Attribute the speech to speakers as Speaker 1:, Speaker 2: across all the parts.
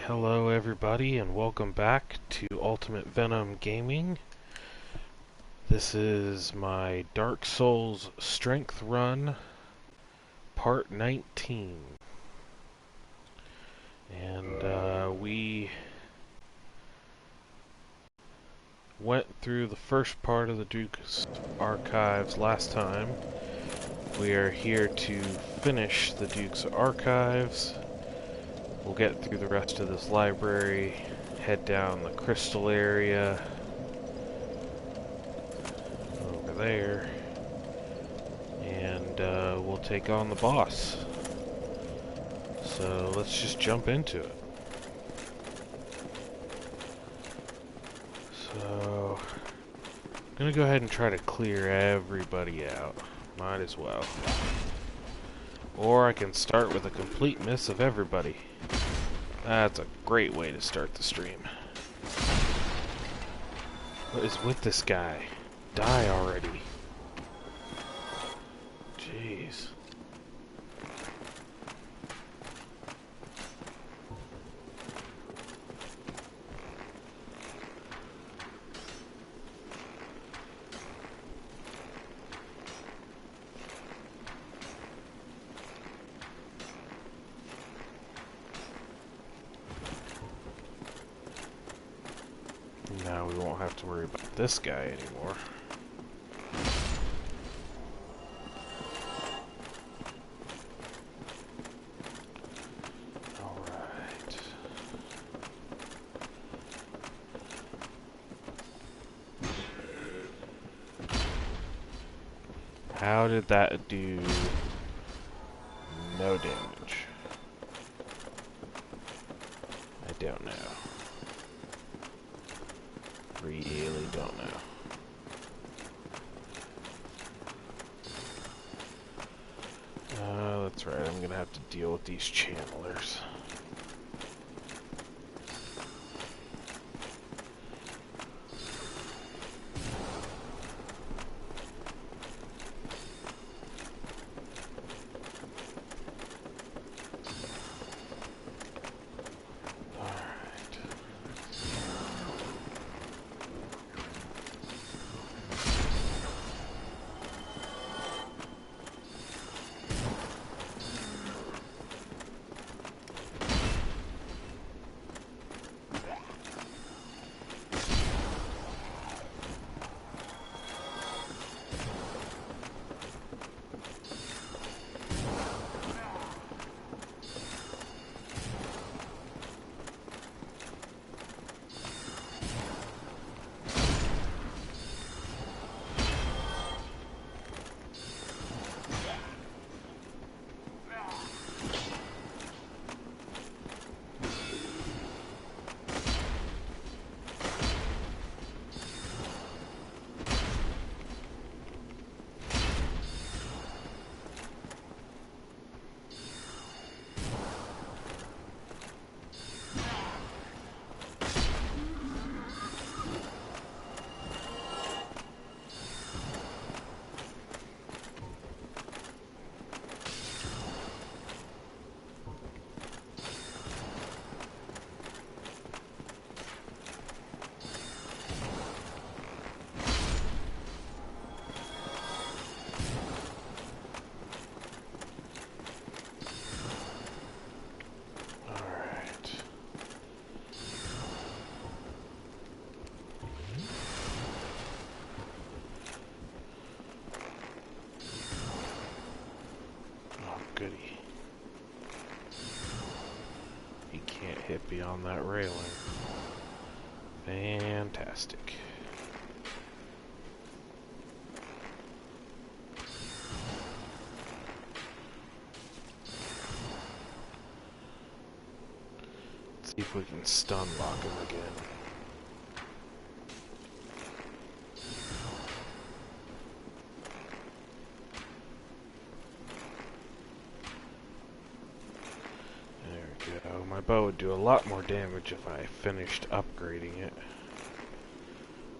Speaker 1: Hello everybody and welcome back to Ultimate Venom Gaming. This is my Dark Souls Strength Run Part 19. And we went through the first part of the Duke's Archives last time. We are here to finish the Duke's Archives. We'll get through the rest of this library, head down the crystal area over there, and we'll take on the boss. So let's just jump into it. So I'm gonna go ahead and try to clear everybody out. Might as well. Or I can start with a complete miss of everybody. That's a great way to start the stream. What is with this guy? Die already. Jeez. Now we won't have to worry about this guy anymore. Alright. How did that do no damage? I don't know. Really don't know. That's right, I'm gonna have to deal with these channelers. Goody. He can't hit beyond that railing. Fantastic. Let's see if we can stun lock him again. My bow would do a lot more damage if I finished upgrading it.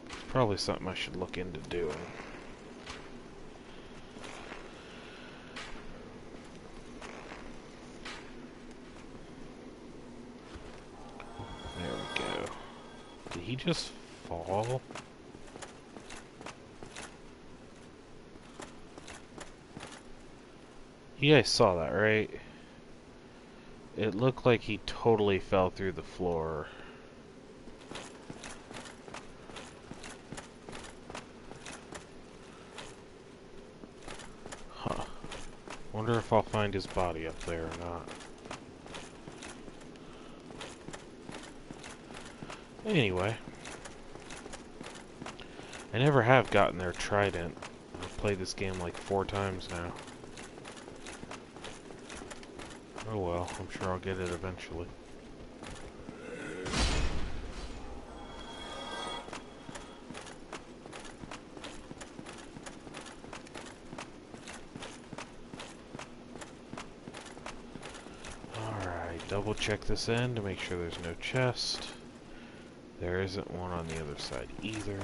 Speaker 1: It's probably something I should look into doing. he just fall? You guys saw that, right? It looked like he totally fell through the floor. Huh. Wonder if I'll find his body up there or not. Anyway. I never have gotten their trident. I've played this game like 4 times now. Oh well, I'm sure I'll get it eventually. Alright, double check this end to make sure there's no chest. There isn't one on the other side either.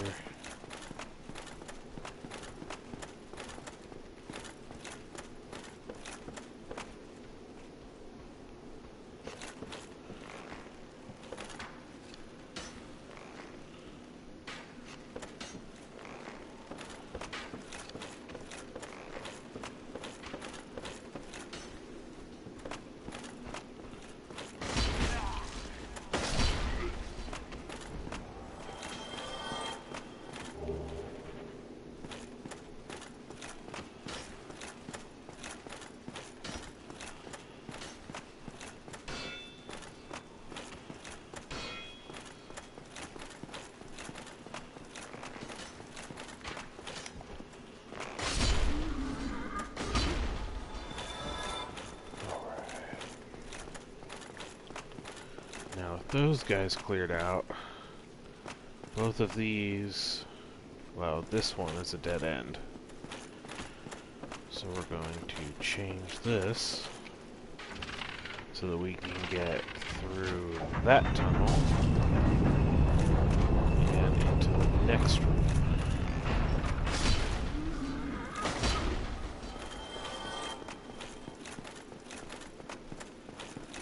Speaker 1: Now, with those guys cleared out, both of these, well, this one is a dead end. So we're going to change this so that we can get through that tunnel and into the next room.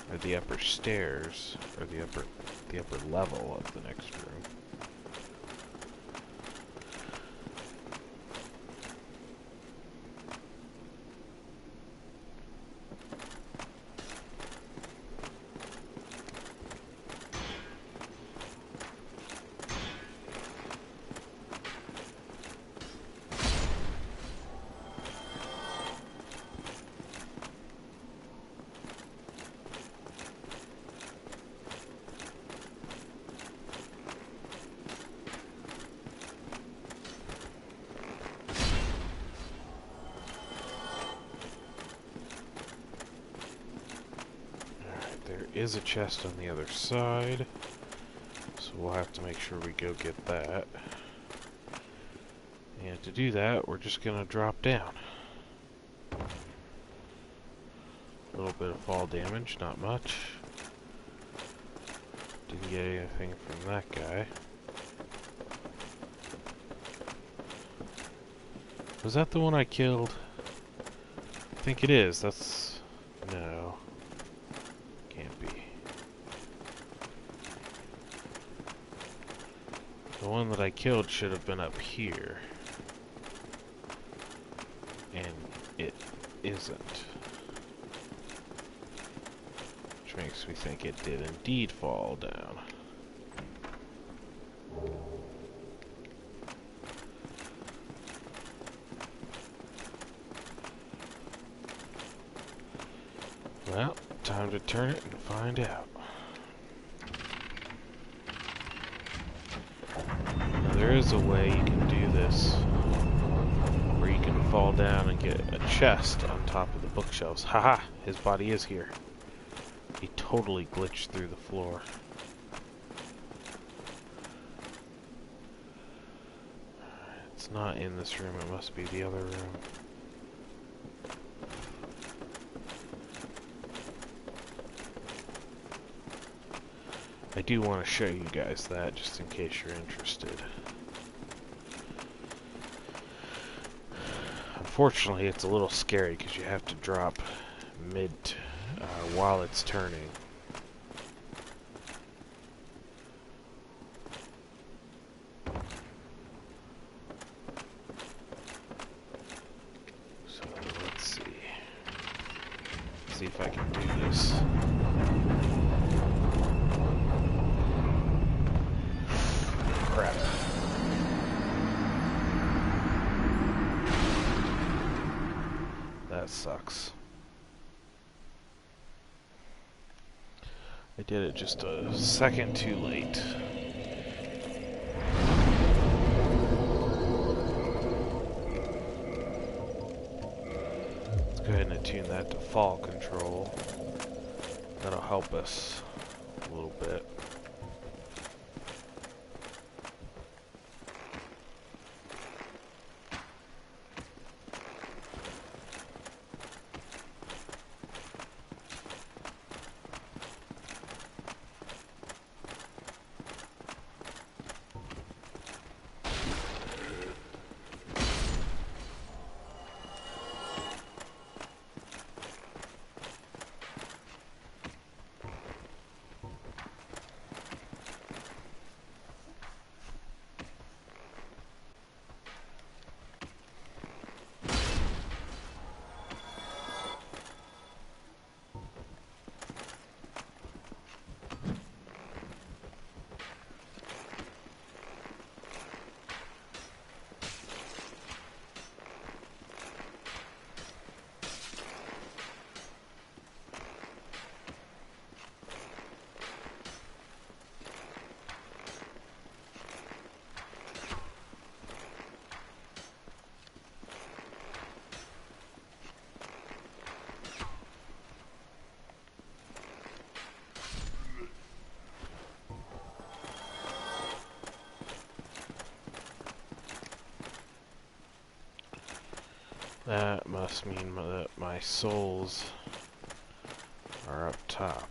Speaker 1: Or the upper stairs, or the upper level of the next room. Is a chest on the other side, so we'll have to make sure we go get that. And to do that, we're just gonna drop down. A little bit of fall damage, not much. Didn't get anything from that guy. Was that the one I killed? I think it is. That's... no. Can't be. The one that I killed should have been up here. And it isn't. Which makes me think it did indeed fall down. Well, time to turn it and find out. Now there is a way you can do this where you can fall down and get a chest on top of the bookshelves. Haha! His body is here. He totally glitched through the floor. It's not in this room, it must be the other room. I do want to show you guys that, just in case you're interested. Unfortunately, it's a little scary because you have to drop mid while it's turning. see if I can do this. Crap. That sucks. I did it just a second too late. Let's go ahead and attune that to fall control. That'll help us a little bit. That must mean that my souls are up top.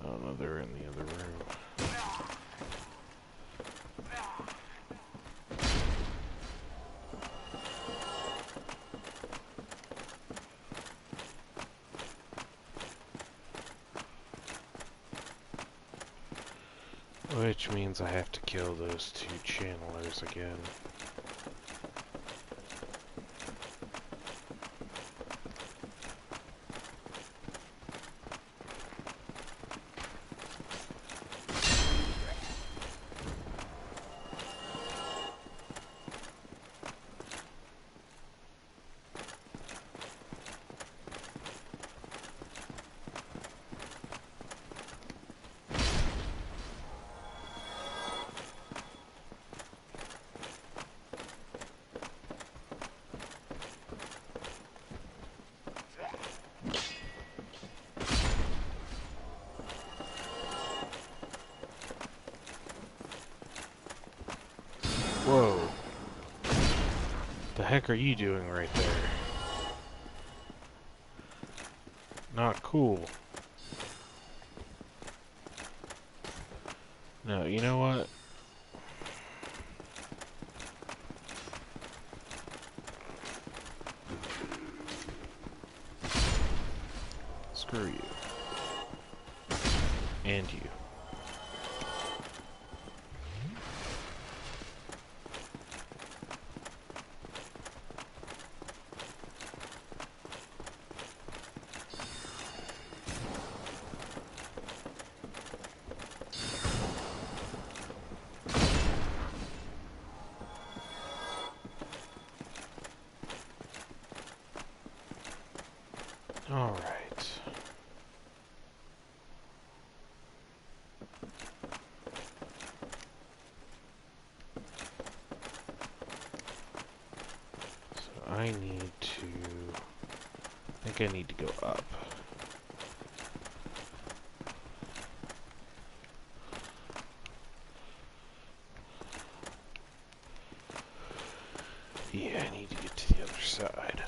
Speaker 1: Oh no, they're in the other room. Which means I have to kill those two channelers again. Whoa. The heck are you doing right there? Not cool. No, you know what? Screw you. And you. All right. So I need to... I think I need to go up. Yeah, I need to get to the other side.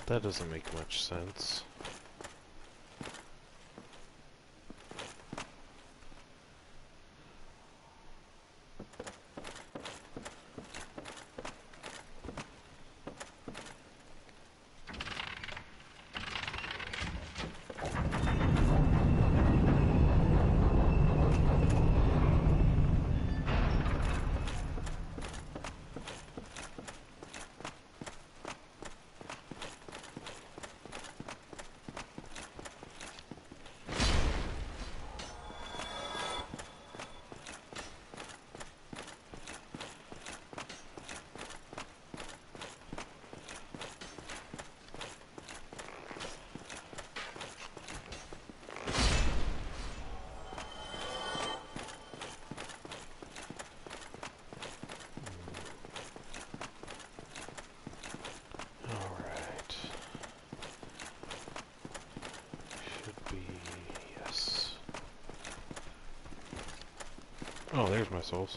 Speaker 1: That doesn't make much sense. Oh, there's my souls.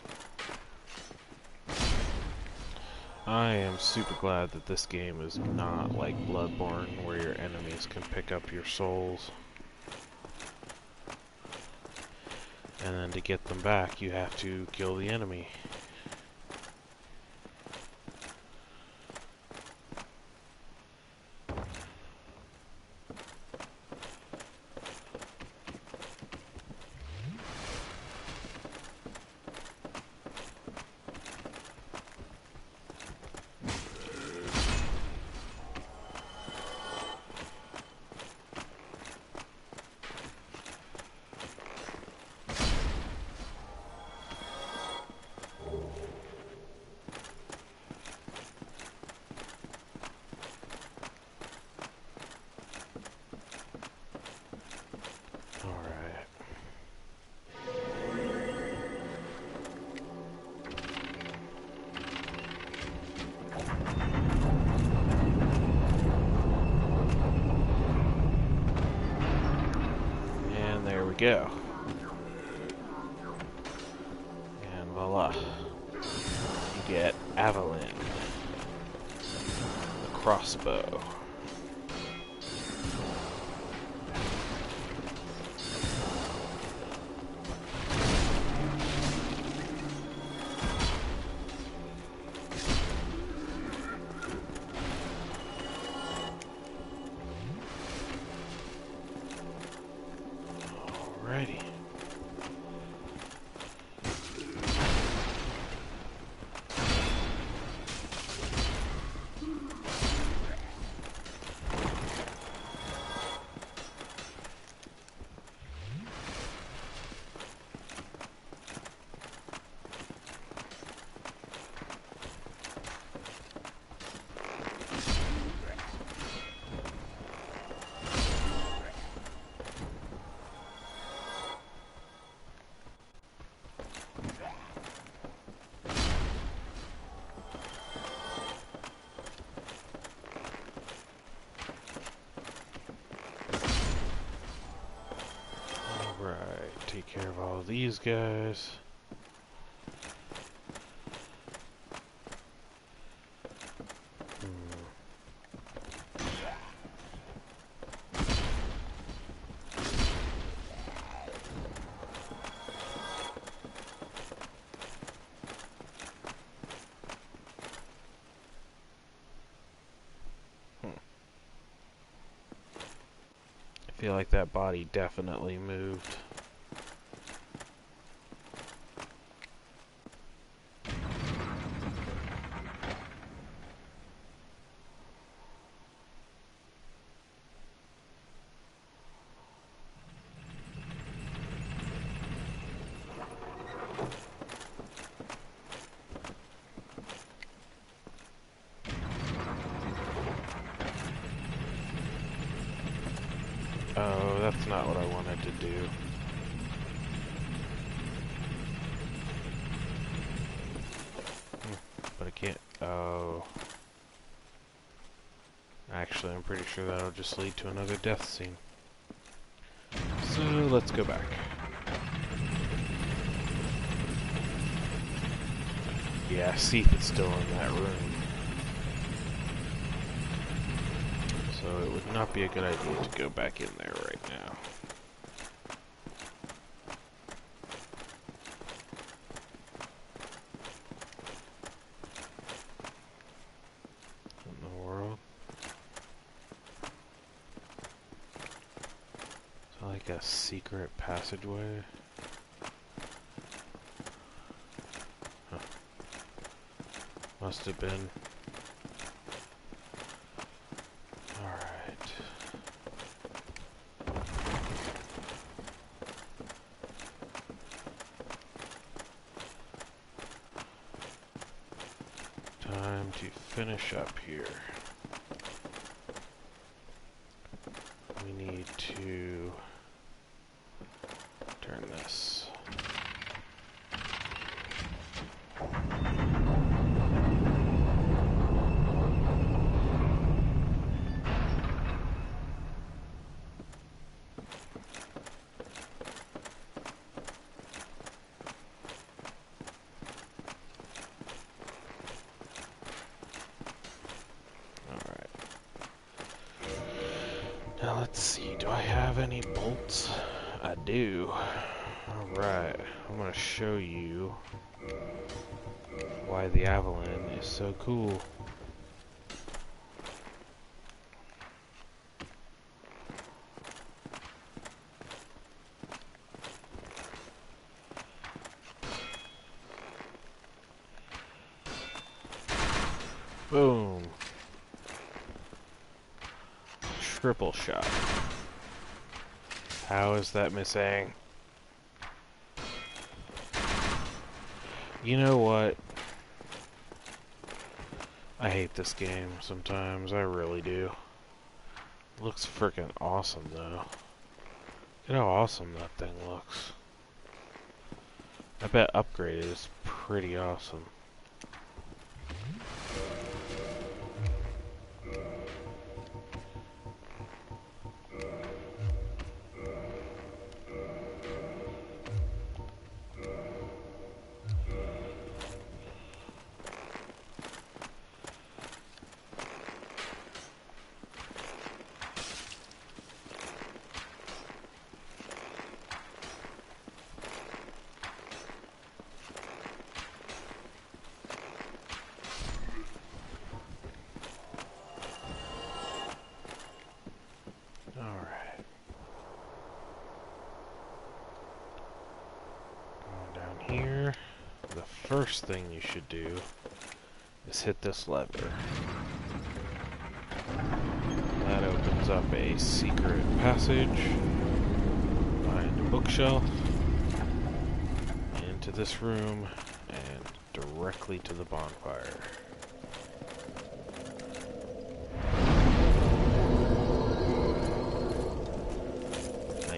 Speaker 1: I am super glad that this game is not like Bloodborne, where your enemies can pick up your souls. And then to get them back, you have to kill the enemy. Go. And voila. You get Avalon, the crossbow. Alrighty. Take care of all these guys. I feel like that body definitely moved. Oh, that's not what I wanted to do. But I can't. Oh. Actually, I'm pretty sure that'll just lead to another death scene. So, let's go back. Yeah, Seath is still in that room. So it would not be a good idea to go back in there right now. What in the world? Is that like a secret passageway? Huh. Must have been. Time to finish up here. We need to turn this. have any bolts? I do. Alright, I'm gonna show you why the Avalon is so cool. Boom. Triple shot. How is that missing? You know what? I hate this game sometimes. I really do. It looks freaking awesome though. Look at how awesome that thing looks. I bet upgraded is pretty awesome. Here, the first thing you should do is hit this lever. That opens up a secret passage behind a bookshelf into this room and directly to the bonfire.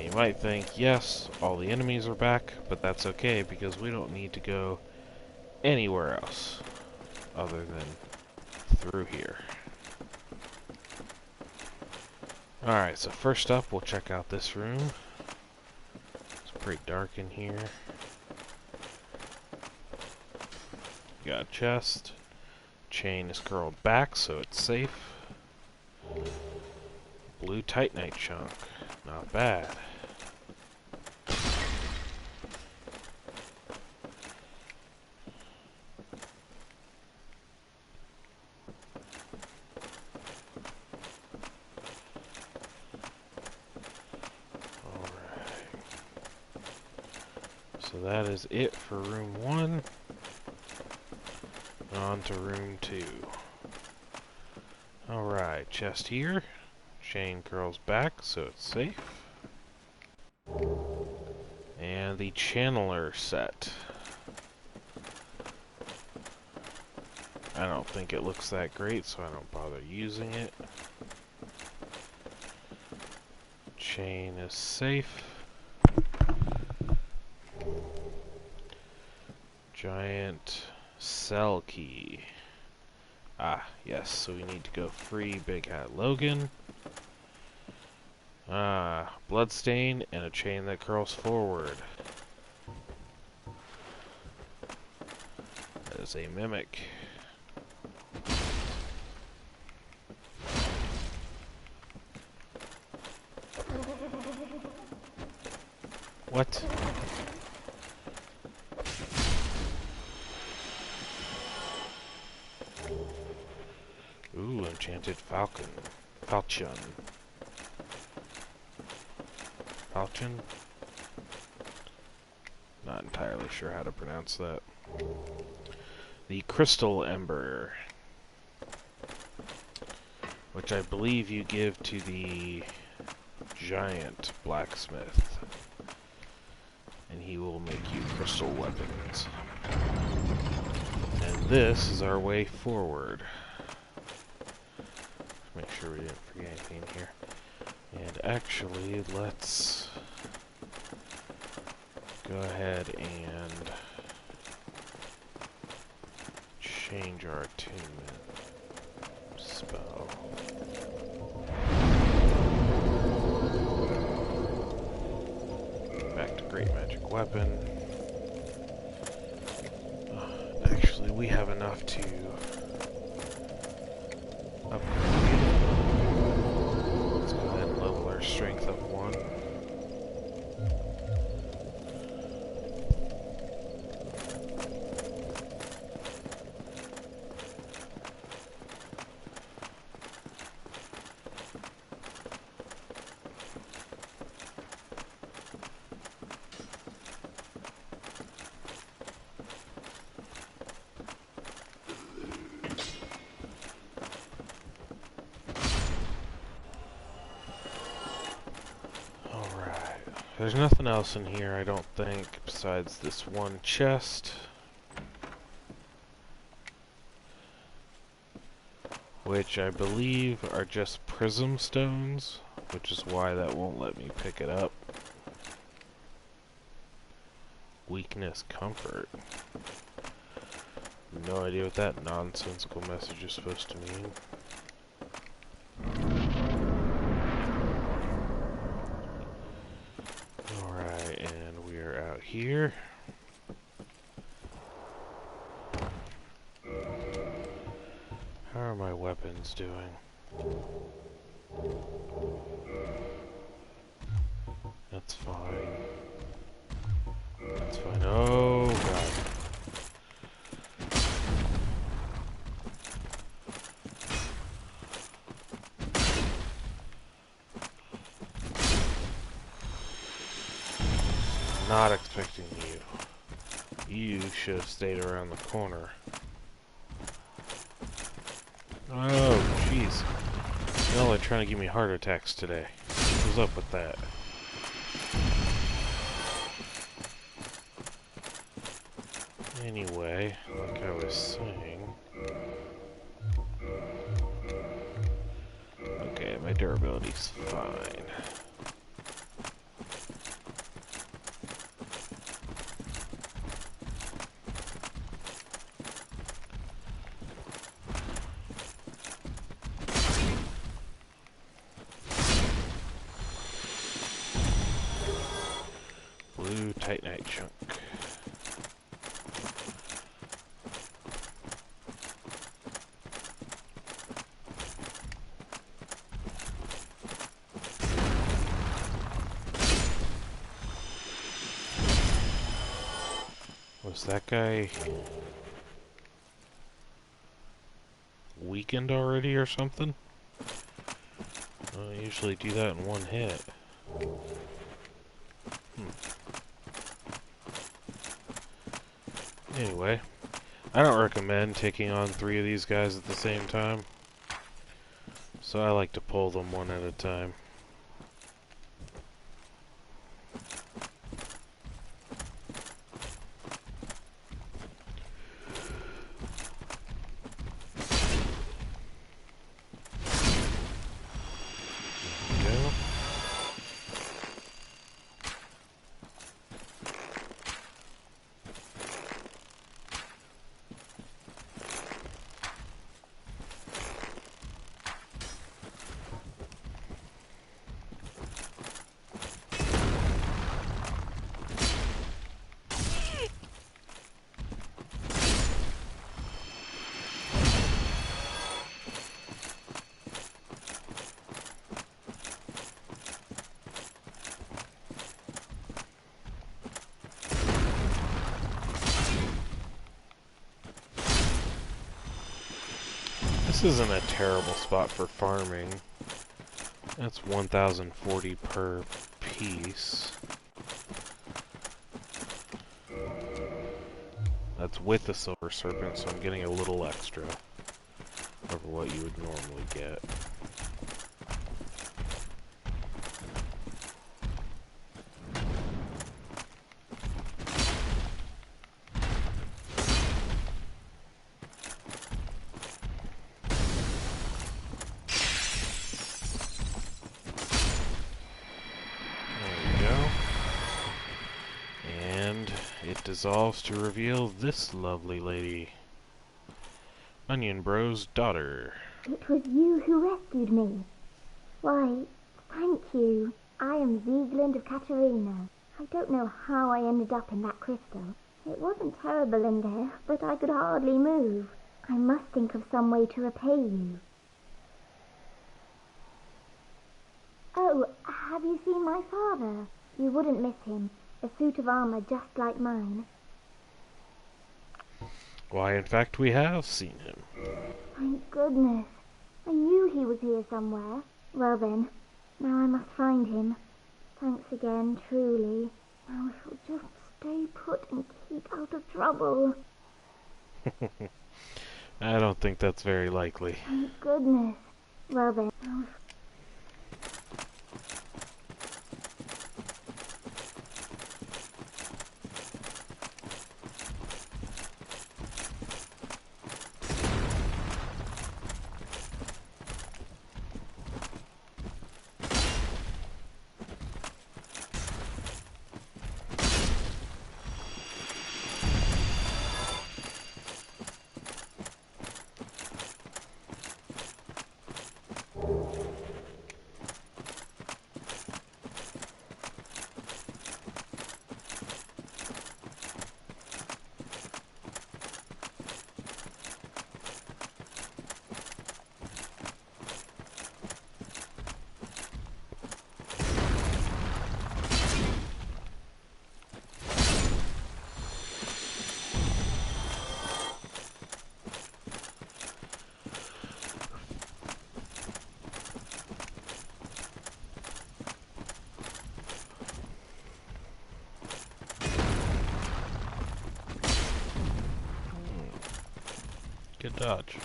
Speaker 1: You might think, yes, all the enemies are back, but that's okay because we don't need to go anywhere else other than through here. Alright, so first up we'll check out this room. It's pretty dark in here. Got a chest. Chain is curled back so it's safe. Blue titanite chunk. Not bad. So that is it for room 1. On to room 2. Alright, chest here. Chain curls back so it's safe. And the channeler set. I don't think it looks that great, so I don't bother using it. Chain is safe. Giant cell key. Ah, yes, so we need to go free Big Hat Logan. Ah, bloodstain and a chain that curls forward. That is a mimic. What? Ooh, enchanted falcon. Falchion. Falchion? Not entirely sure how to pronounce that. The crystal ember, which I believe you give to the giant blacksmith, and he will make you crystal weapons. And this is our way forward. Make sure we didn't forget anything in here. And actually, let's go ahead and change our attunement spell. Back to Great Magic Weapon. Actually, we have enough to upgrade. Let's go ahead and level our strength up 1. one. There's nothing else in here, I don't think, besides this one chest. Which I believe are just prism stones, which is why that won't let me pick it up. Weakness, comfort. No idea what that nonsensical message is supposed to mean. Here. How are my weapons doing? That's fine. That's fine. Oh, God. Not expecting you. You should have stayed around the corner. Oh, jeez. Y'all are trying to give me heart attacks today. What's up with that? Anyway, like I was saying... Okay, my durability's fine. Blue titanite chunk. Was that guy weakened already or something? I usually do that in one hit. Anyway, I don't recommend taking on 3 of these guys at the same time, so I like to pull them one at a time. This isn't a terrible spot for farming. That's 1,040 per piece. That's with the silver serpent, so I'm getting a little extra over what you would normally get. Dissolves to reveal this lovely lady. Onion Bro's daughter.
Speaker 2: It was you who rescued me. Why, thank you. I am Ziegland of Katerina. I don't know how I ended up in that crystal. It wasn't terrible in there, but I could hardly move. I must think of some way to repay you. Oh, have you seen my father? You wouldn't miss him. A suit of armor just like mine.
Speaker 1: Why, in fact, we have seen him.
Speaker 2: Thank goodness. I knew he was here somewhere. Well then, now I must find him. Thanks again, truly. Now I shall just stay put and keep out of trouble.
Speaker 1: I don't think that's very likely.
Speaker 2: Thank goodness. Well then,
Speaker 1: Good dodge.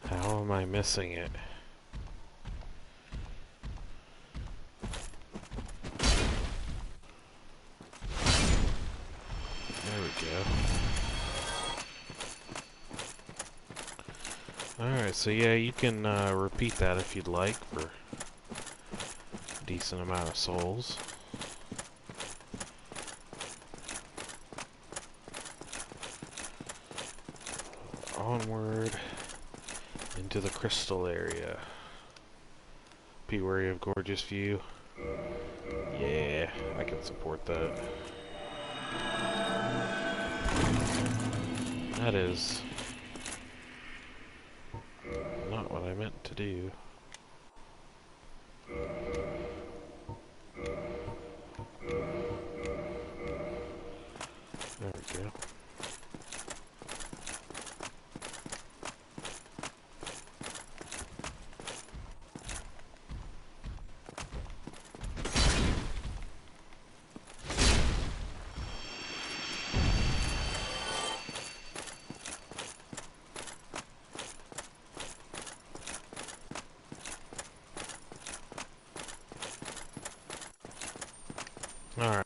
Speaker 1: How am I missing it? There we go. Alright, so yeah, you can repeat that if you'd like for a decent amount of souls. Onward into the crystal area. Be wary of gorgeous view. Yeah, I can support that. That is not what I meant to do. There we go. Alright.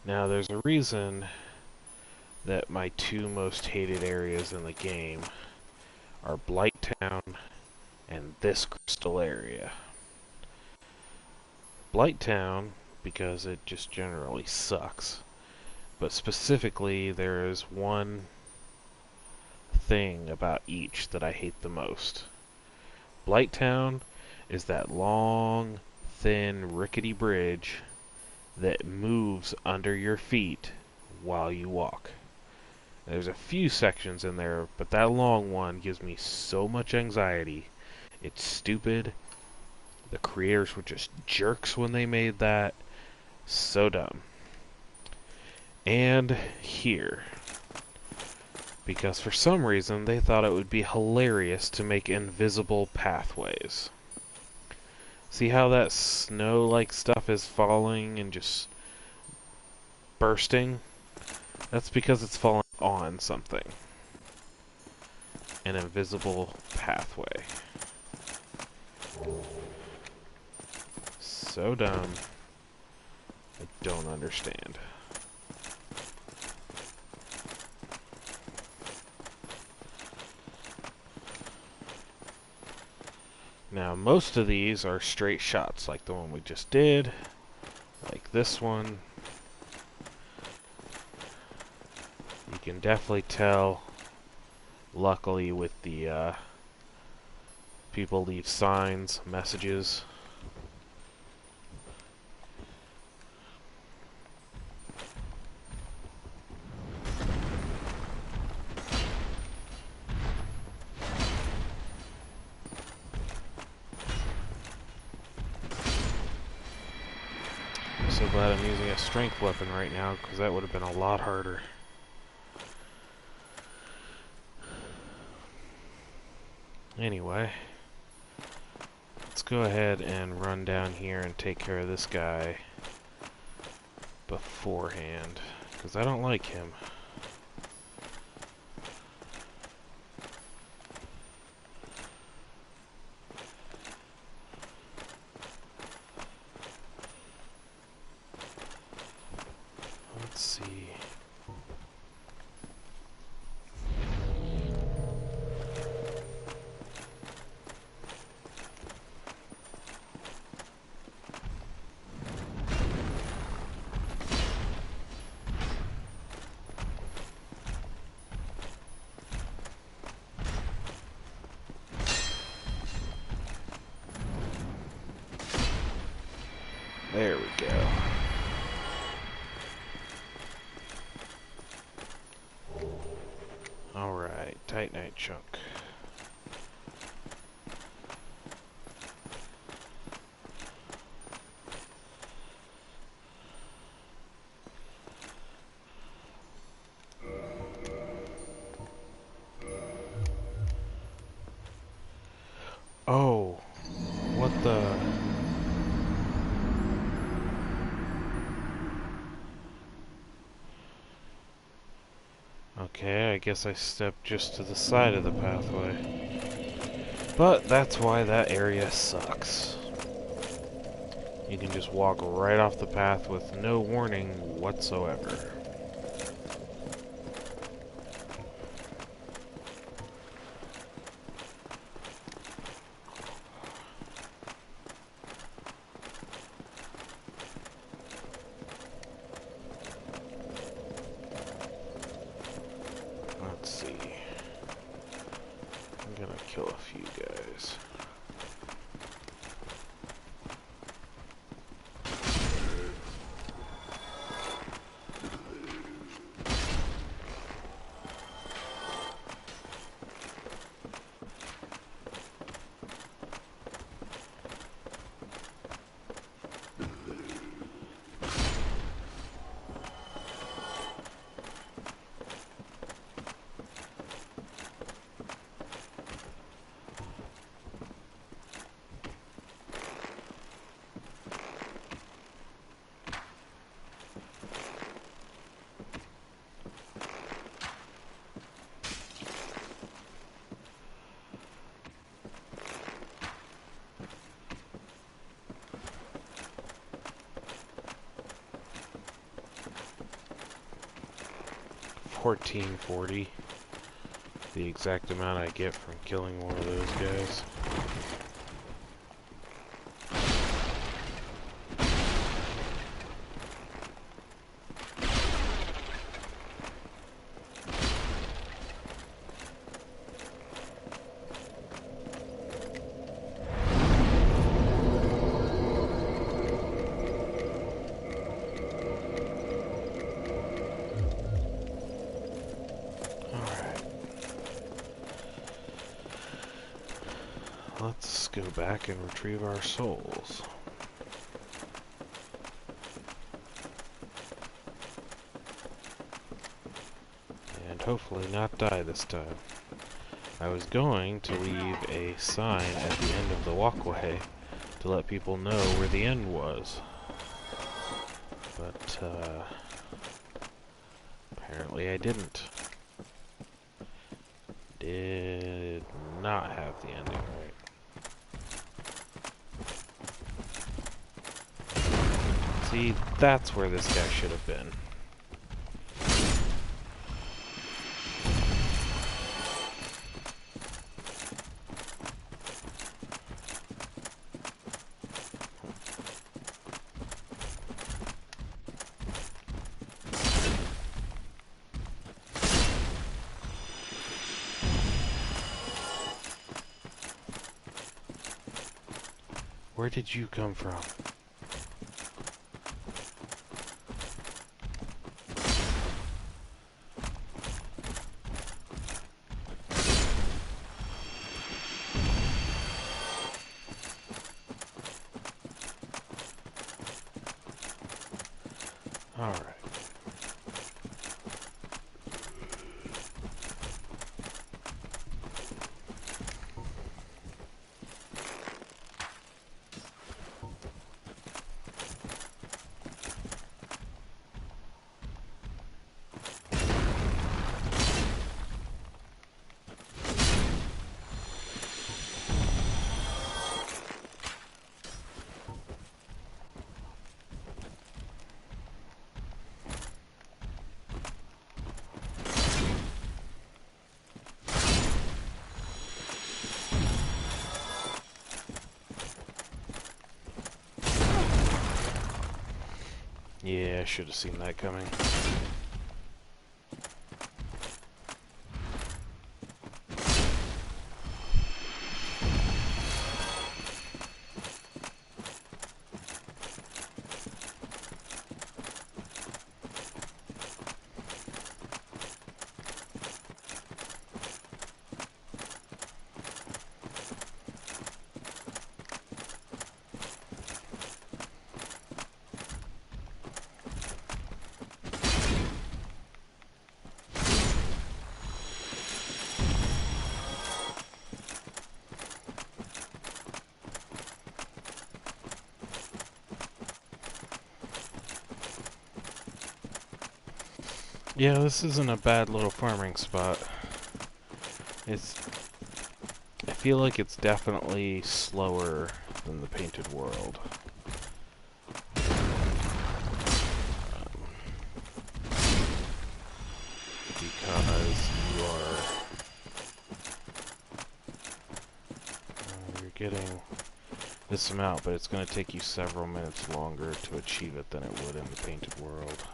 Speaker 1: Now there's a reason that my two most hated areas in the game are Blighttown and this crystal area. Blighttown, because it just generally sucks. But specifically, there is one thing about each that I hate the most. Blighttown is that long, thin, rickety bridge that moves under your feet while you walk. There's a few sections in there, but that long one gives me so much anxiety. It's stupid. The creators were just jerks when they made that. So dumb. And here. Because for some reason they thought it would be hilarious to make invisible pathways. See how that snow-like stuff is falling and just bursting? That's because it's falling on something. An invisible pathway. So dumb. I don't understand. Now, most of these are straight shots, like the one we just did, like this one. You can definitely tell, luckily with the People leave signs, messages. I'm so glad I'm using a strength weapon right now, because that would have been a lot harder. Anyway, let's go ahead and run down here and take care of this guy beforehand, because I don't like him. Let's see. There we go. Alright, Titanite chunk. Oh, what the... Okay, I guess I stepped just to the side of the pathway. But that's why that area sucks. You can just walk right off the path with no warning whatsoever. Let's see. I'm gonna kill a few guys. $14.40, the exact amount I get from killing one of those guys. Let's go back and retrieve our souls. And hopefully not die this time. I was going to leave a sign at the end of the walkway to let people know where the end was. But, apparently I didn't. Did not have the ending right. See, that's where this guy should have been. Where did you come from? Alright. Yeah, I should have seen that coming. Yeah, this isn't a bad little farming spot. It's... I feel like it's definitely slower than the Painted World. Because you're getting this amount, but it's going to take you several minutes longer to achieve it than it would in the Painted World.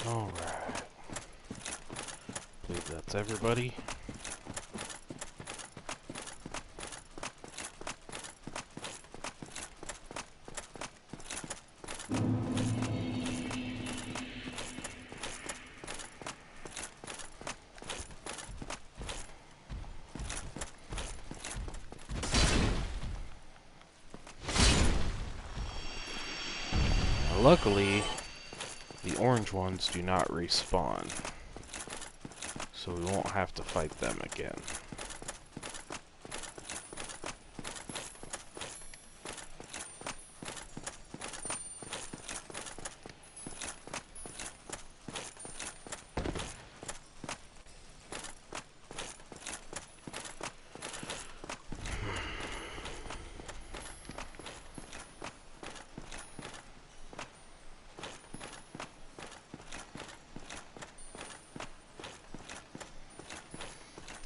Speaker 1: Alright. Believe that's everybody. Luckily, the orange ones do not respawn, so we won't have to fight them again.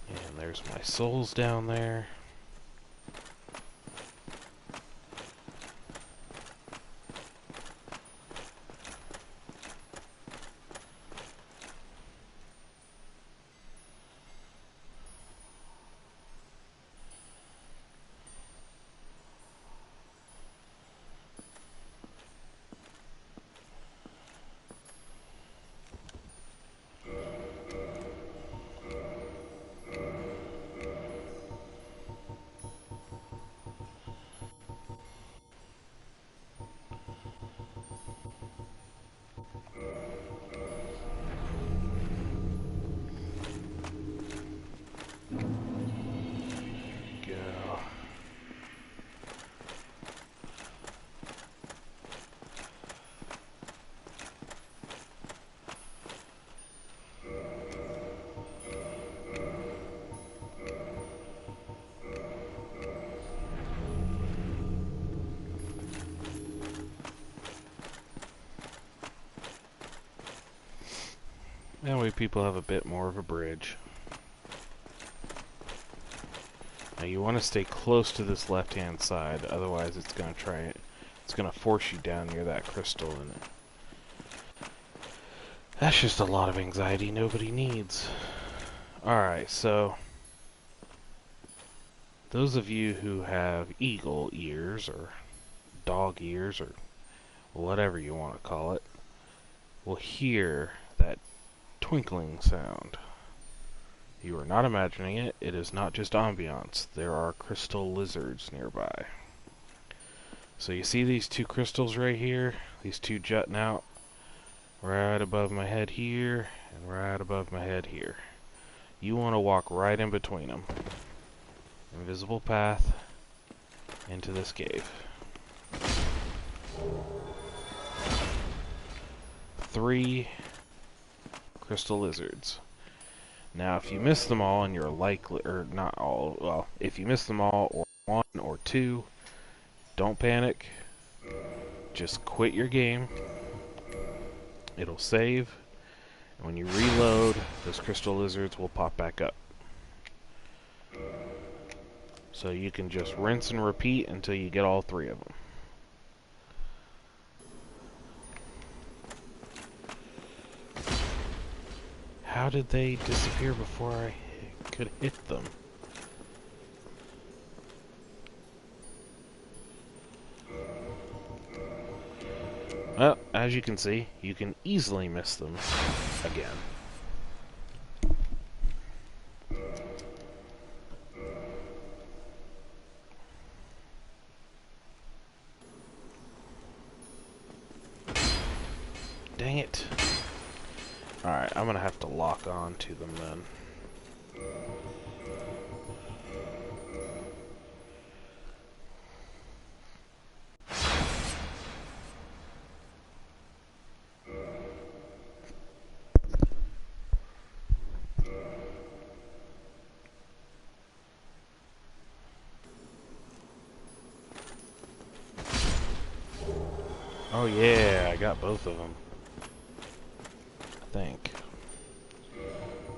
Speaker 1: And there's my souls down there. That way people have a bit more of a bridge. Now you want to stay close to this left-hand side, otherwise it's going to try it. It's going to force you down near that crystal, and that's just a lot of anxiety nobody needs. Alright, so those of you who have eagle ears, or dog ears, or whatever you want to call it, will hear that twinkling sound. You are not imagining it. It is not just ambiance. There are crystal lizards nearby. So you see these two crystals right here? These two jutting out right above my head here and right above my head here. You want to walk right in between them. Invisible path into this cave. 3 crystal lizards. Now, if you miss them all, and you're likely, or not all, well, if you miss them all, or 1 or 2, don't panic. Just quit your game. It'll save, and when you reload, those crystal lizards will pop back up. So you can just rinse and repeat until you get all 3 of them. How did they disappear before I could hit them? Well, as you can see, you can easily miss them again. Dang it. Alright, I'm gonna have to lock on to them then. Oh yeah, I got both of them. I think.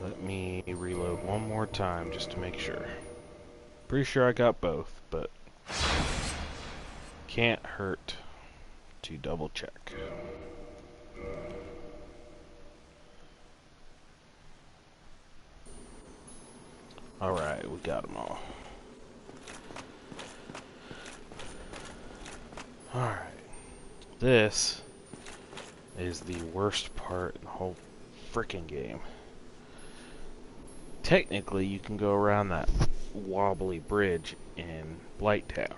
Speaker 1: Let me reload one more time just to make sure. Pretty sure I got both, but can't hurt to double check. Alright, we got them all. Alright. This is the worst part in the whole frickin' game. Technically, you can go around that wobbly bridge in Blight Town.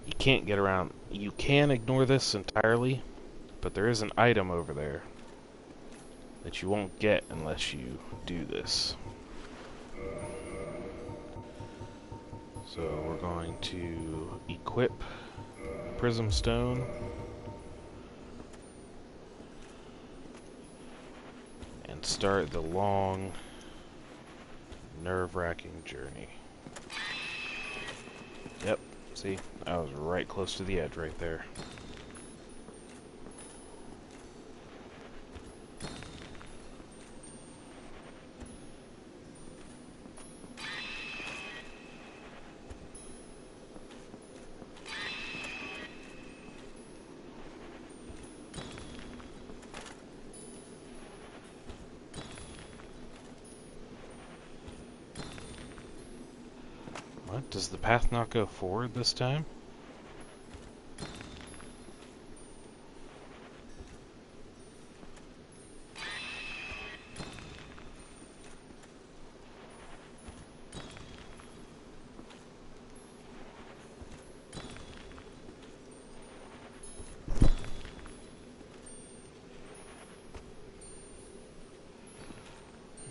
Speaker 1: You can't get around. You can ignore this entirely, but there is an item over there that you won't get unless you do this. So we're going to equip Prism Stone and start the long, nerve-wracking journey. Yep, see, I was right close to the edge right there. What? Does the path not go forward this time?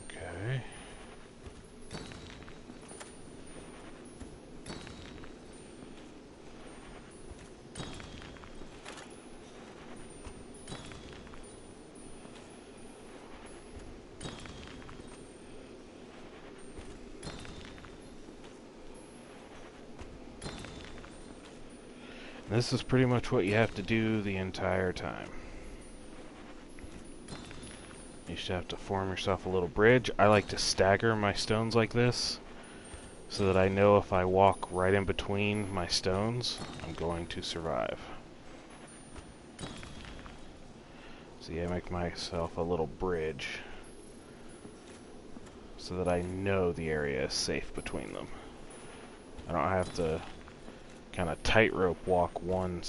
Speaker 1: Okay. This is pretty much what you have to do the entire time. You should have to form yourself a little bridge. I like to stagger my stones like this, so that I know if I walk right in between my stones, I'm going to survive. See, I make myself a little bridge, so that I know the area is safe between them. I don't have to kind of tightrope walk one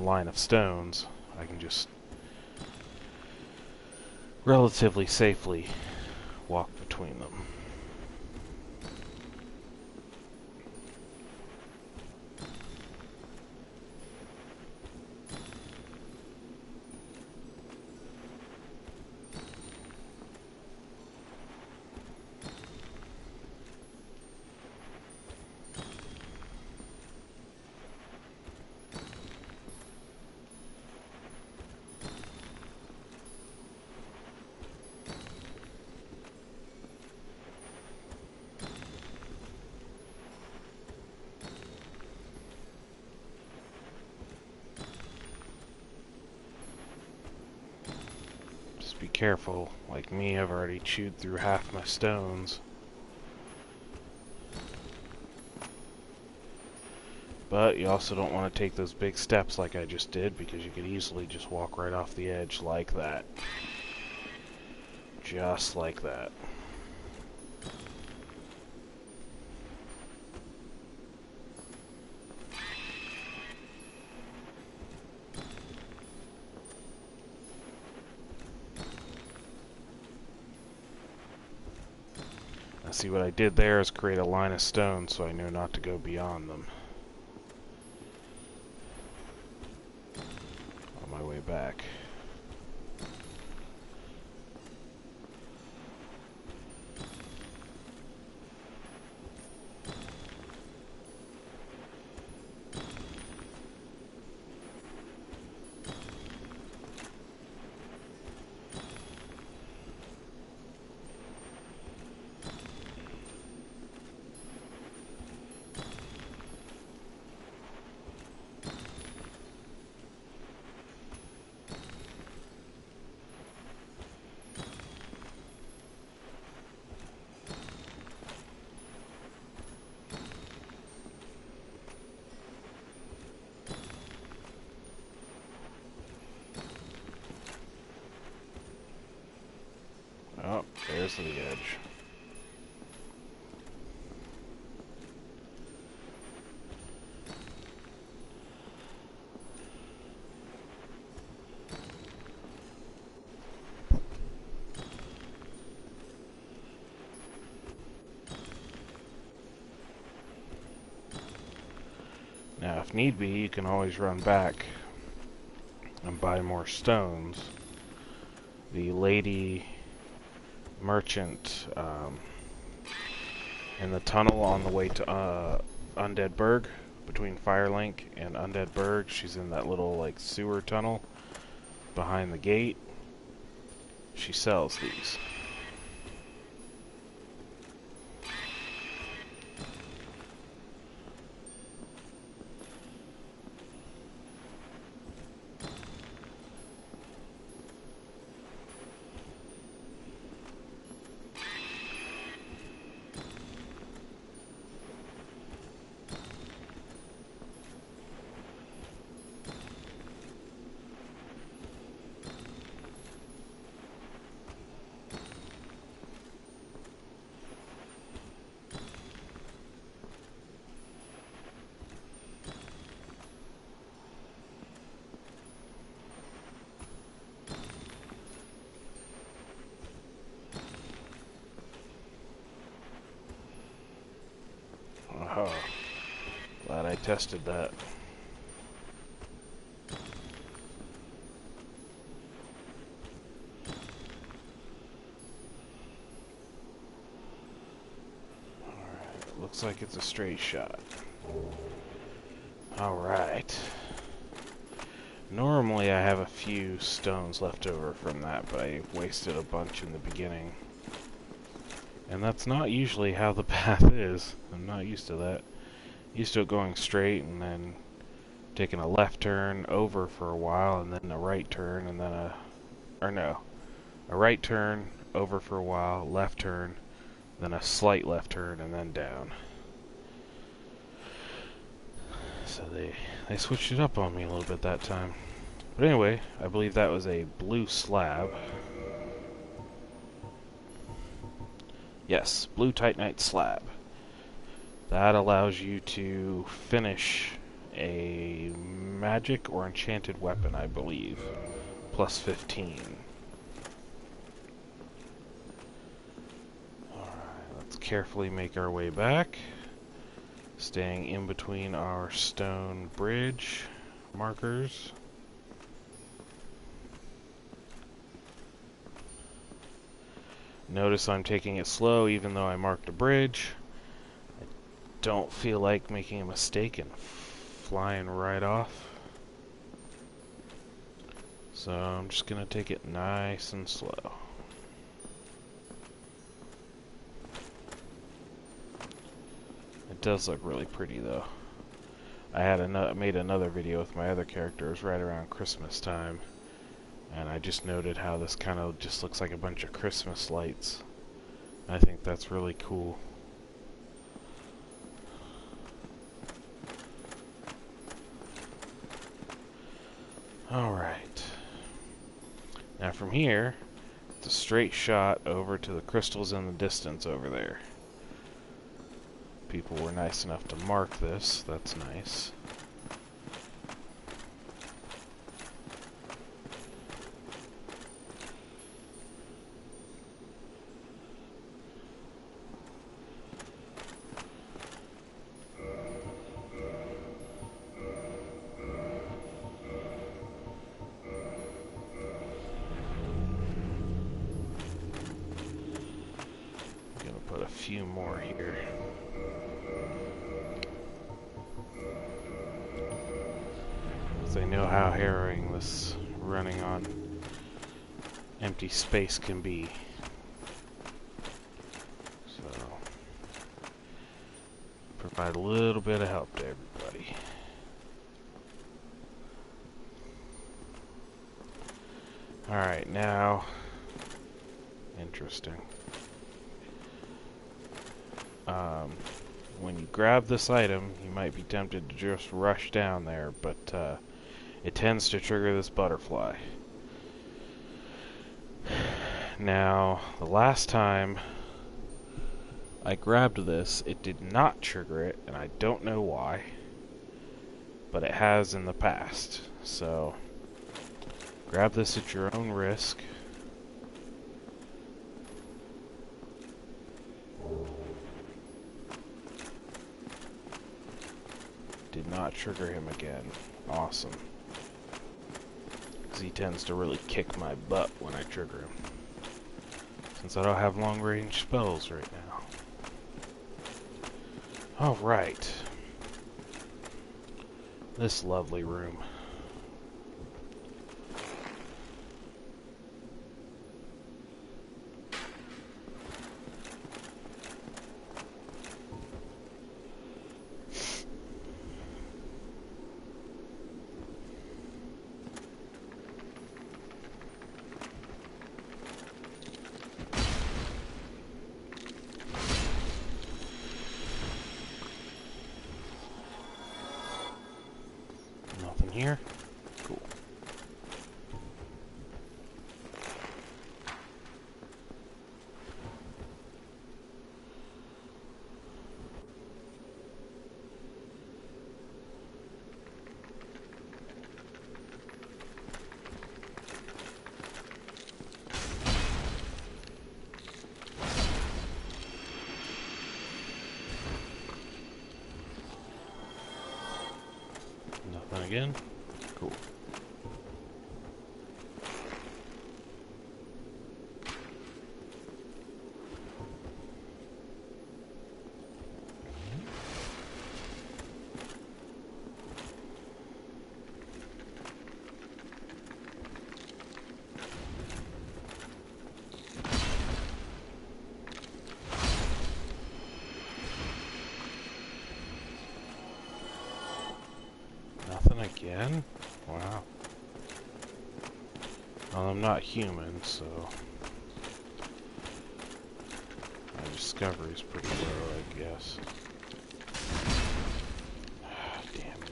Speaker 1: line of stones. I can just relatively safely walk between them. Be careful. Like me, I've already chewed through half my stones. But you also don't want to take those big steps like I just did, because you could easily just walk right off the edge like that. Just like that. Now see, what I did there is create a line of stone so I know not to go beyond them. On my way back. Oh, there's the edge. Now, if need be, you can always run back and buy more stones. The lady merchant in the tunnel on the way to Undead Burg, between Firelink and Undead Burg. She's in that little like sewer tunnel behind the gate. She sells these. Oh, glad I tested that. Alright, looks like it's a straight shot. Alright. Normally I have a few stones left over from that, but I wasted a bunch in the beginning. And that's not usually how the path is. I'm not used to that. Used to it going straight and then taking a left turn over for a while, and then a right turn, and then a right turn over for a while, left turn, then a slight left turn, and then down. So they switched it up on me a little bit that time. But anyway, I believe that was a blue slab. Yes, blue Titanite slab. That allows you to finish a magic or enchanted weapon, I believe. Plus 15. Alright, let's carefully make our way back. Staying in between our stone bridge markers. Notice I'm taking it slow even though I marked a bridge. I don't feel like making a mistake and flying right off. So I'm just going to take it nice and slow. It does look really pretty though. I had made another video with my other characters right around Christmas time. And I just noted how this kind of just looks like a bunch of Christmas lights. I think that's really cool. Alright. Now from here, it's a straight shot over to the crystals in the distance over there. People were nice enough to mark this. That's nice. Put a few more here. Because I know how harrowing this running on empty space can be. So, provide a little bit of help to everybody. Alright, now, interesting. When you grab this item, you might be tempted to just rush down there, but it tends to trigger this butterfly. Now, the last time I grabbed this, it did not trigger it, and I don't know why, but it has in the past. So, grab this at your own risk. Did not trigger him again. Awesome. Because he tends to really kick my butt when I trigger him. Since I don't have long range spells right now. Alright. This lovely room. Here? Cool. Nothing again? Cool. Nothing again. Again? Wow. Well, I'm not human, so my discovery is pretty low, I guess. Damn it.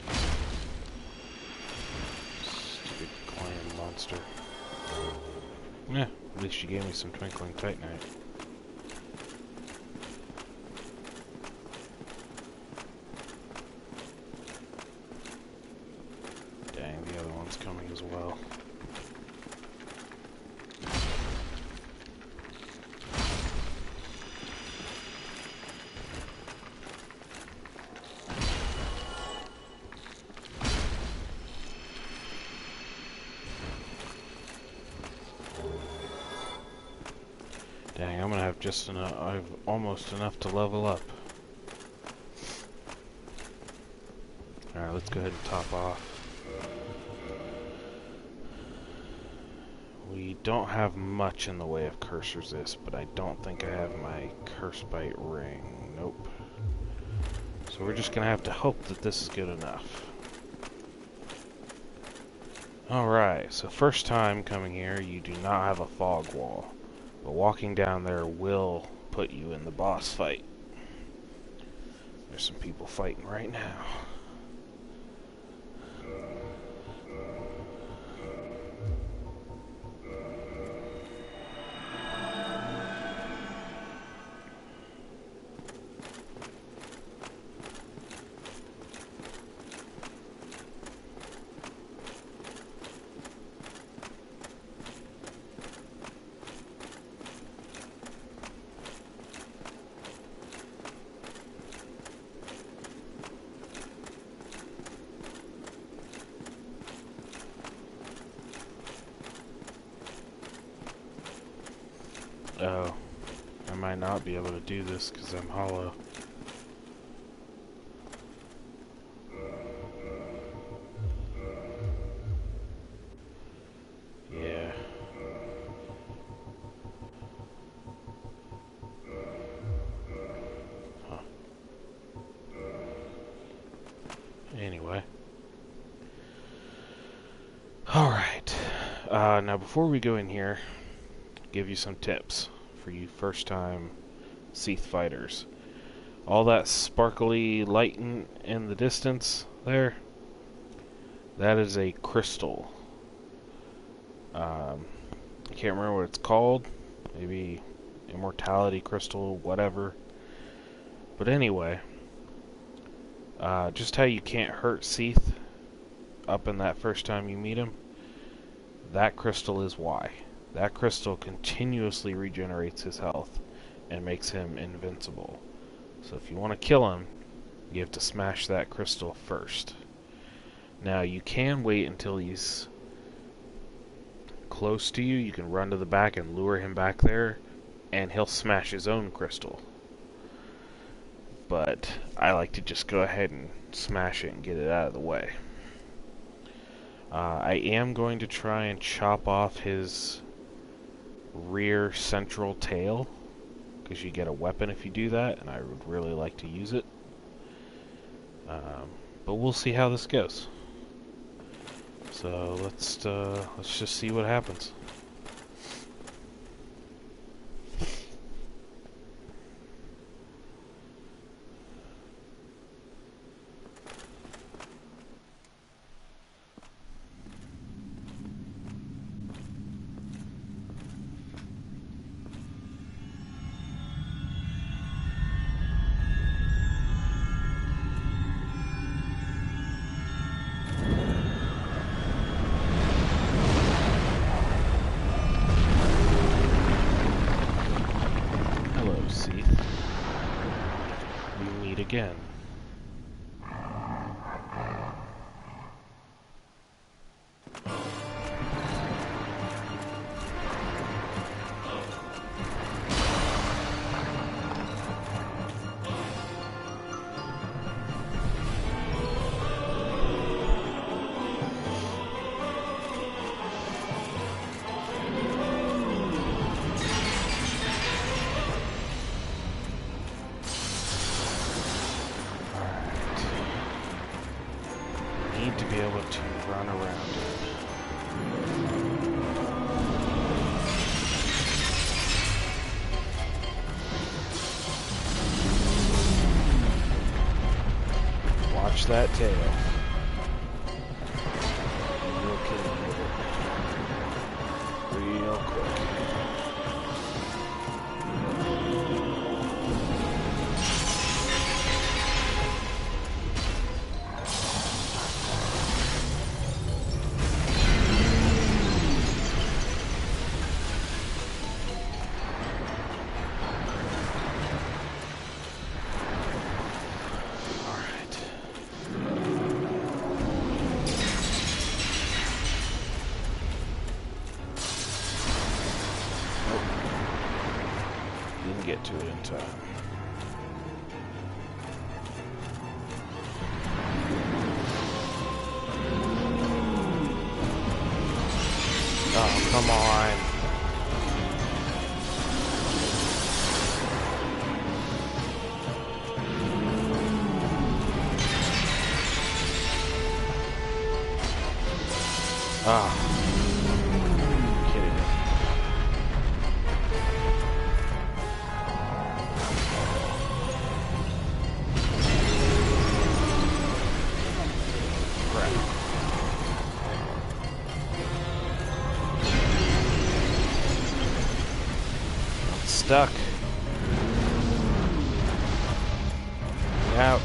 Speaker 1: Stupid clam monster. Yeah, at least she gave me some twinkling titanite. Dang, the other one's coming as well. Dang, I'm gonna have just enough. I've almost enough to level up. Alright, let's go ahead and top off. We don't have much in the way of curse resist, but I don't think I have my curse bite ring. Nope. So we're just gonna have to hope that this is good enough. Alright, so first time coming here, you do not have a fog wall. But walking down there will put you in the boss fight. There's some people fighting right now. Oh, I might not be able to do this because I'm hollow. Yeah. Huh. Anyway. Alright. Now before we go in here, give you some tips for you first time Seath fighters. All that sparkly light in the distance there, that is a crystal. I can't remember what it's called. Maybe immortality crystal, whatever. But anyway, just how you can't hurt Seath up in that first time you meet him, that crystal is why. That crystal continuously regenerates his health and makes him invincible. So if you want to kill him, you have to smash that crystal first. Now you can wait until he's close to you. You can run to the back and lure him back there, and he'll smash his own crystal. But I like to just go ahead and smash it and get it out of the way. I am going to try and chop off his rear central tail, because you get a weapon if you do that, and I would really like to use it. But we'll see how this goes. So let's just see what happens. Again. be able to run around it. Watch that tail. You'll kill it real quick. Get to it in time. Oh, come on. Ah. Kidding me. Stuck. Out.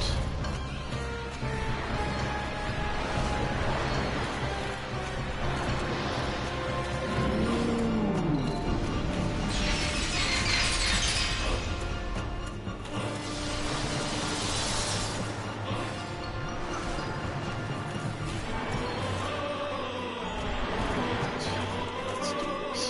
Speaker 1: Let's do this.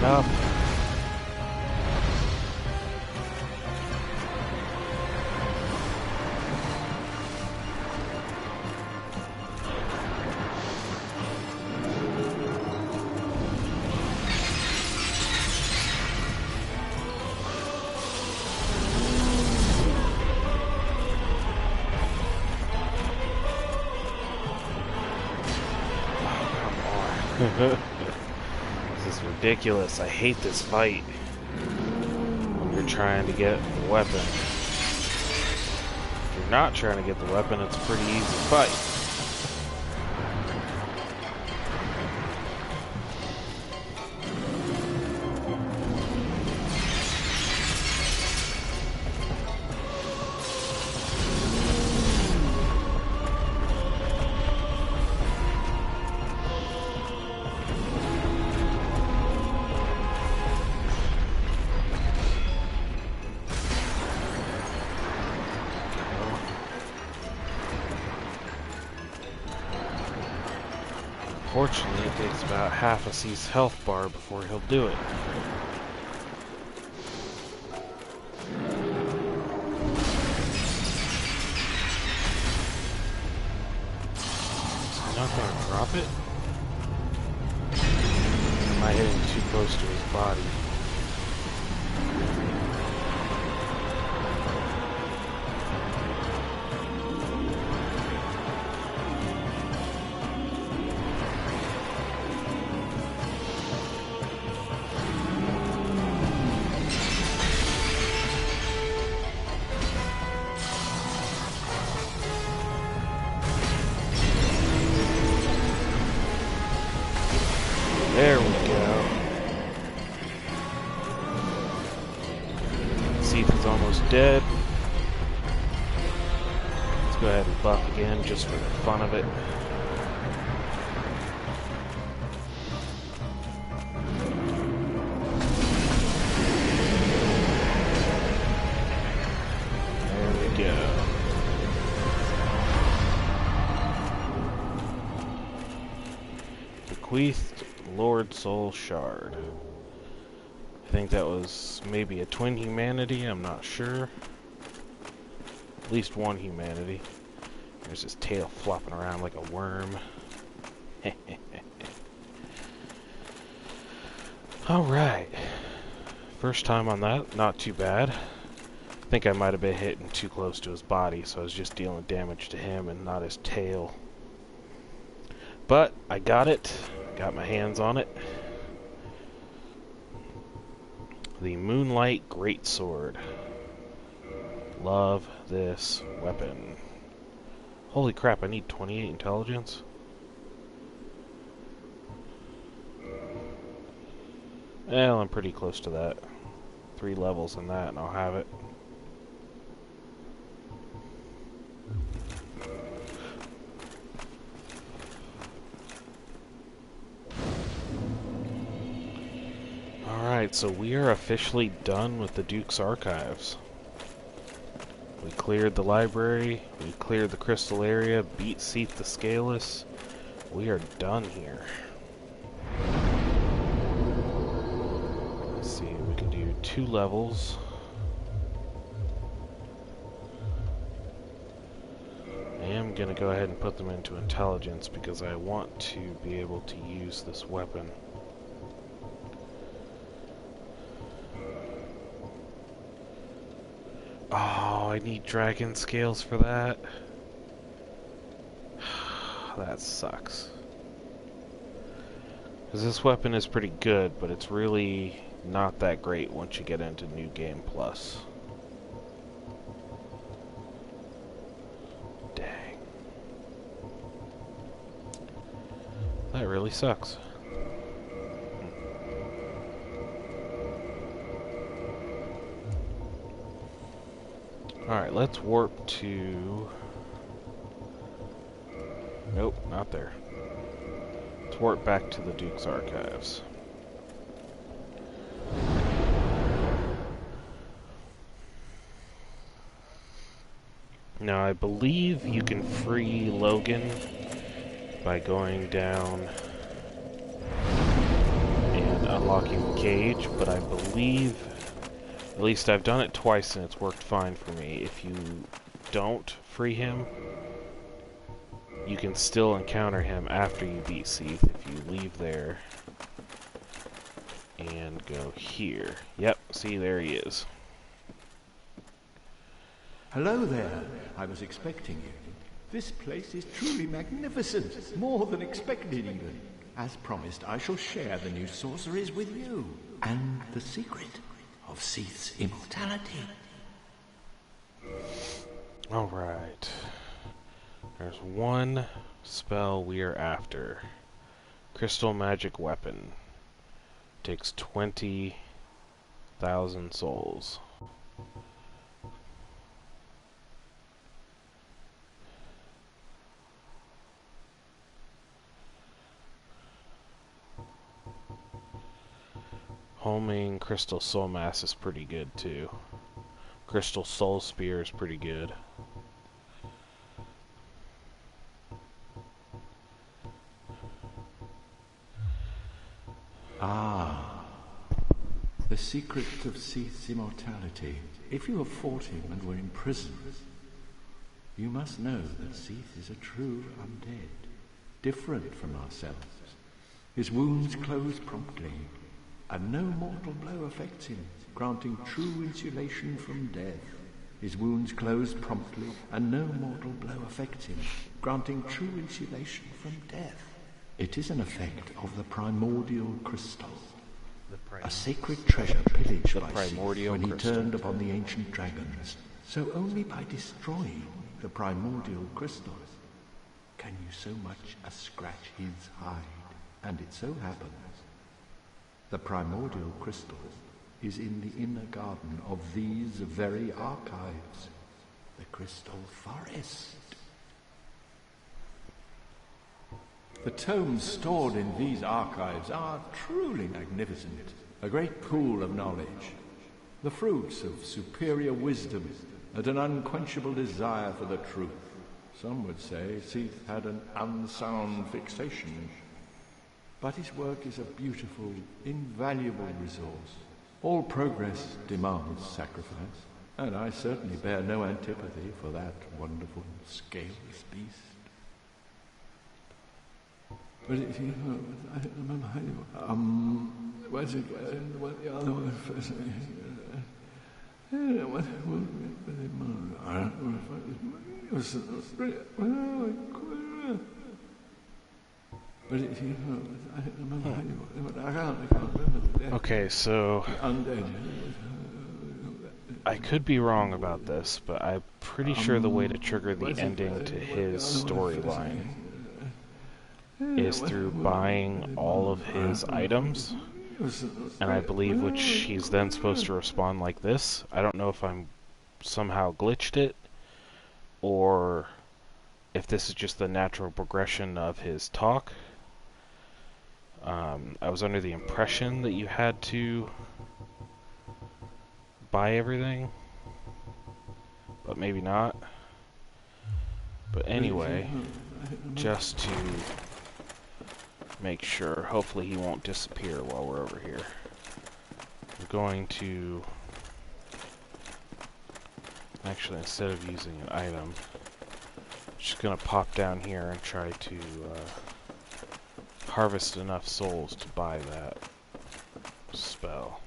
Speaker 1: Up. This is ridiculous. I hate this fight. When you're trying to get the weapon. If you're not trying to get the weapon, it's a pretty easy fight. Unfortunately, it takes about half a C's health bar before he'll do it. Is he not going to drop it? Or am I hitting too close to his body? There we go. Seath is almost dead. Let's go ahead and buff again just for the fun of it. There we go. Bequeathed Lord Soul Shard. I think that was maybe a twin humanity, I'm not sure. At least one humanity. There's his tail flopping around like a worm. Alright. First time on that, not too bad. I think I might have been hitting too close to his body, so I was just dealing damage to him and not his tail. But I got it. Got my hands on it. The Moonlight Greatsword. Love this weapon. Holy crap, I need 28 intelligence? Well, I'm pretty close to that. 3 levels in that and I'll have it. Alright, so we are officially done with the Duke's Archives. We cleared the library, we cleared the crystal area, beat Seath the Scaleless. We are done here. Let's see, we can do 2 levels. I am going to go ahead and put them into intelligence because I want to be able to use this weapon. Oh, I need dragon scales for that. That sucks. Because this weapon is pretty good, but it's really not that great once you get into New Game Plus. Dang. That really sucks. Alright, let's warp to... Nope, not there. Let's warp back to the Duke's Archives. Now, I believe you can free Logan by going down and unlocking the cage, but I believe... At least I've done it twice and it's worked fine for me. If you don't free him, you can still encounter him after you beat Seath if you leave there and go here. Yep, see, there he is.
Speaker 3: Hello there. I was expecting you. This place is truly magnificent, more than expected even. As promised, I shall share the new sorceries with you and the secret of Seath's immortality.
Speaker 1: Alright. There's one spell we are after. Crystal Magic Weapon. Takes 20,000 souls. Homing Crystal Soul Mass is pretty good too. Crystal Soul Spear is pretty good.
Speaker 3: The secret of Seath's immortality. If you have fought him and were imprisoned, you must know that Seath is a true undead, different from ourselves. His wounds close promptly, and no mortal blow affects him, granting true insulation from death. His wounds close promptly, and no mortal blow affects him, granting true insulation from death. It is an effect of the primordial crystal, a sacred treasure pillaged by Seath when he turned upon the ancient dragons. So only by destroying the primordial crystal can you so much as scratch his hide. And it so happens the primordial crystal is in the inner garden of these very archives, the Crystal Forest. The tomes stored in these archives are truly magnificent, a great pool of knowledge, the fruits of superior wisdom and an unquenchable desire for the truth. Some would say Seath had an unsound fixation, but his work is a beautiful, invaluable resource. All progress demands sacrifice, and I certainly bear no antipathy for that wonderful scaleless beast. But if you know, I don't remember how you, where's it, what the other one first, I don't know it was, but if you know, I don't remember how you, I can't remember the
Speaker 1: Okay, so I could be wrong about this, but I'm pretty sure the way to trigger the ending to his storyline is through buying all of his items, and I believe which he's then supposed to respond like this. I don't know if I'm somehow glitched it, or if this is just the natural progression of his talk. I was under the impression that you had to buy everything, but maybe not. But anyway, just to make sure, hopefully he won't disappear while we're over here, I'm going to, actually instead of using an item, I'm just going to pop down here and try to harvest enough souls to buy that spell.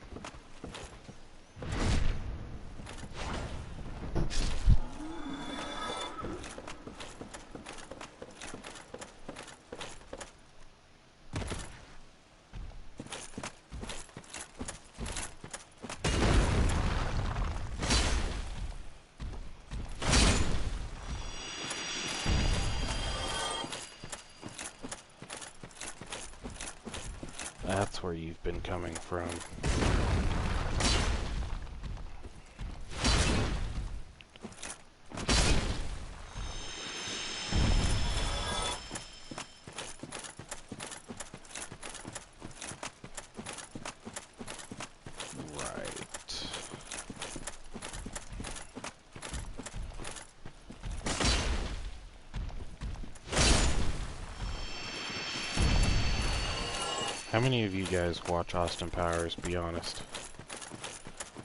Speaker 1: That's where you've been coming from. How many of you guys watch Austin Powers? Be honest.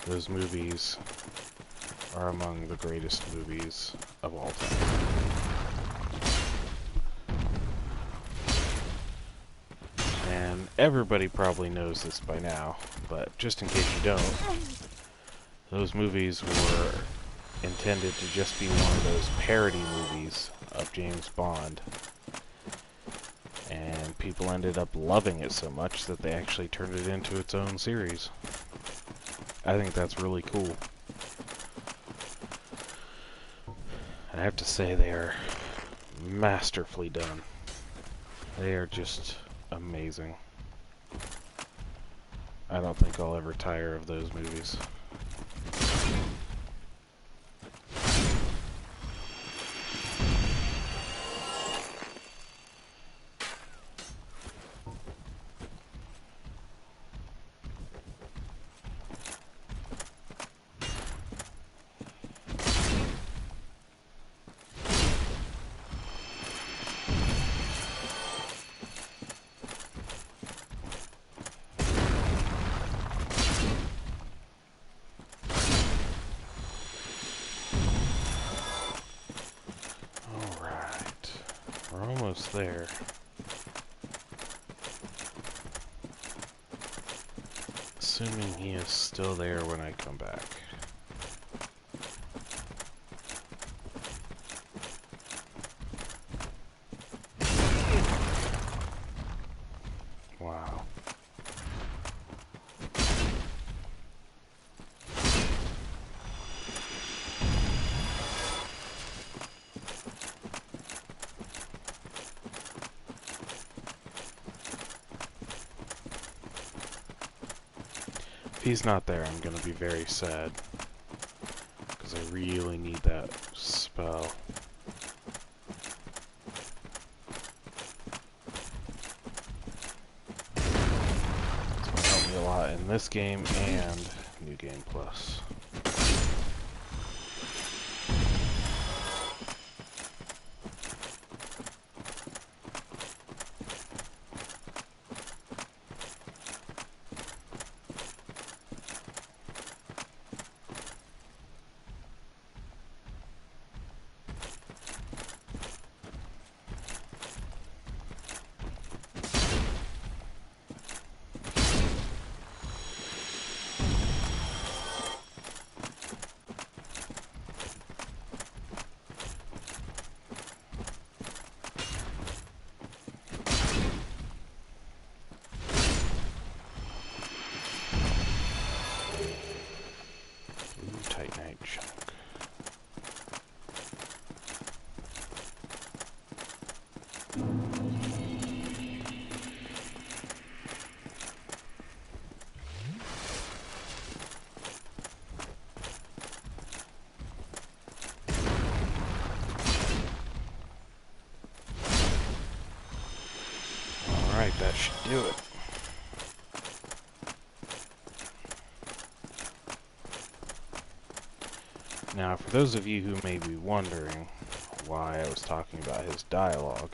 Speaker 1: Those movies are among the greatest movies of all time. And everybody probably knows this by now, but just in case you don't, those movies were intended to just be one of those parody movies of James Bond. And people ended up loving it so much that they actually turned it into its own series. I think that's really cool. I have to say they are masterfully done. They are just amazing. I don't think I'll ever tire of those movies. there. Assuming he is still there when I come back. Wow. If he's not there, I'm gonna be very sad. Because I really need that spell. It's gonna help me a lot in this game and New Game Plus. Titanite chunk. Alright, that should do it. Now, for those of you who may be wondering why I was talking about his dialogue,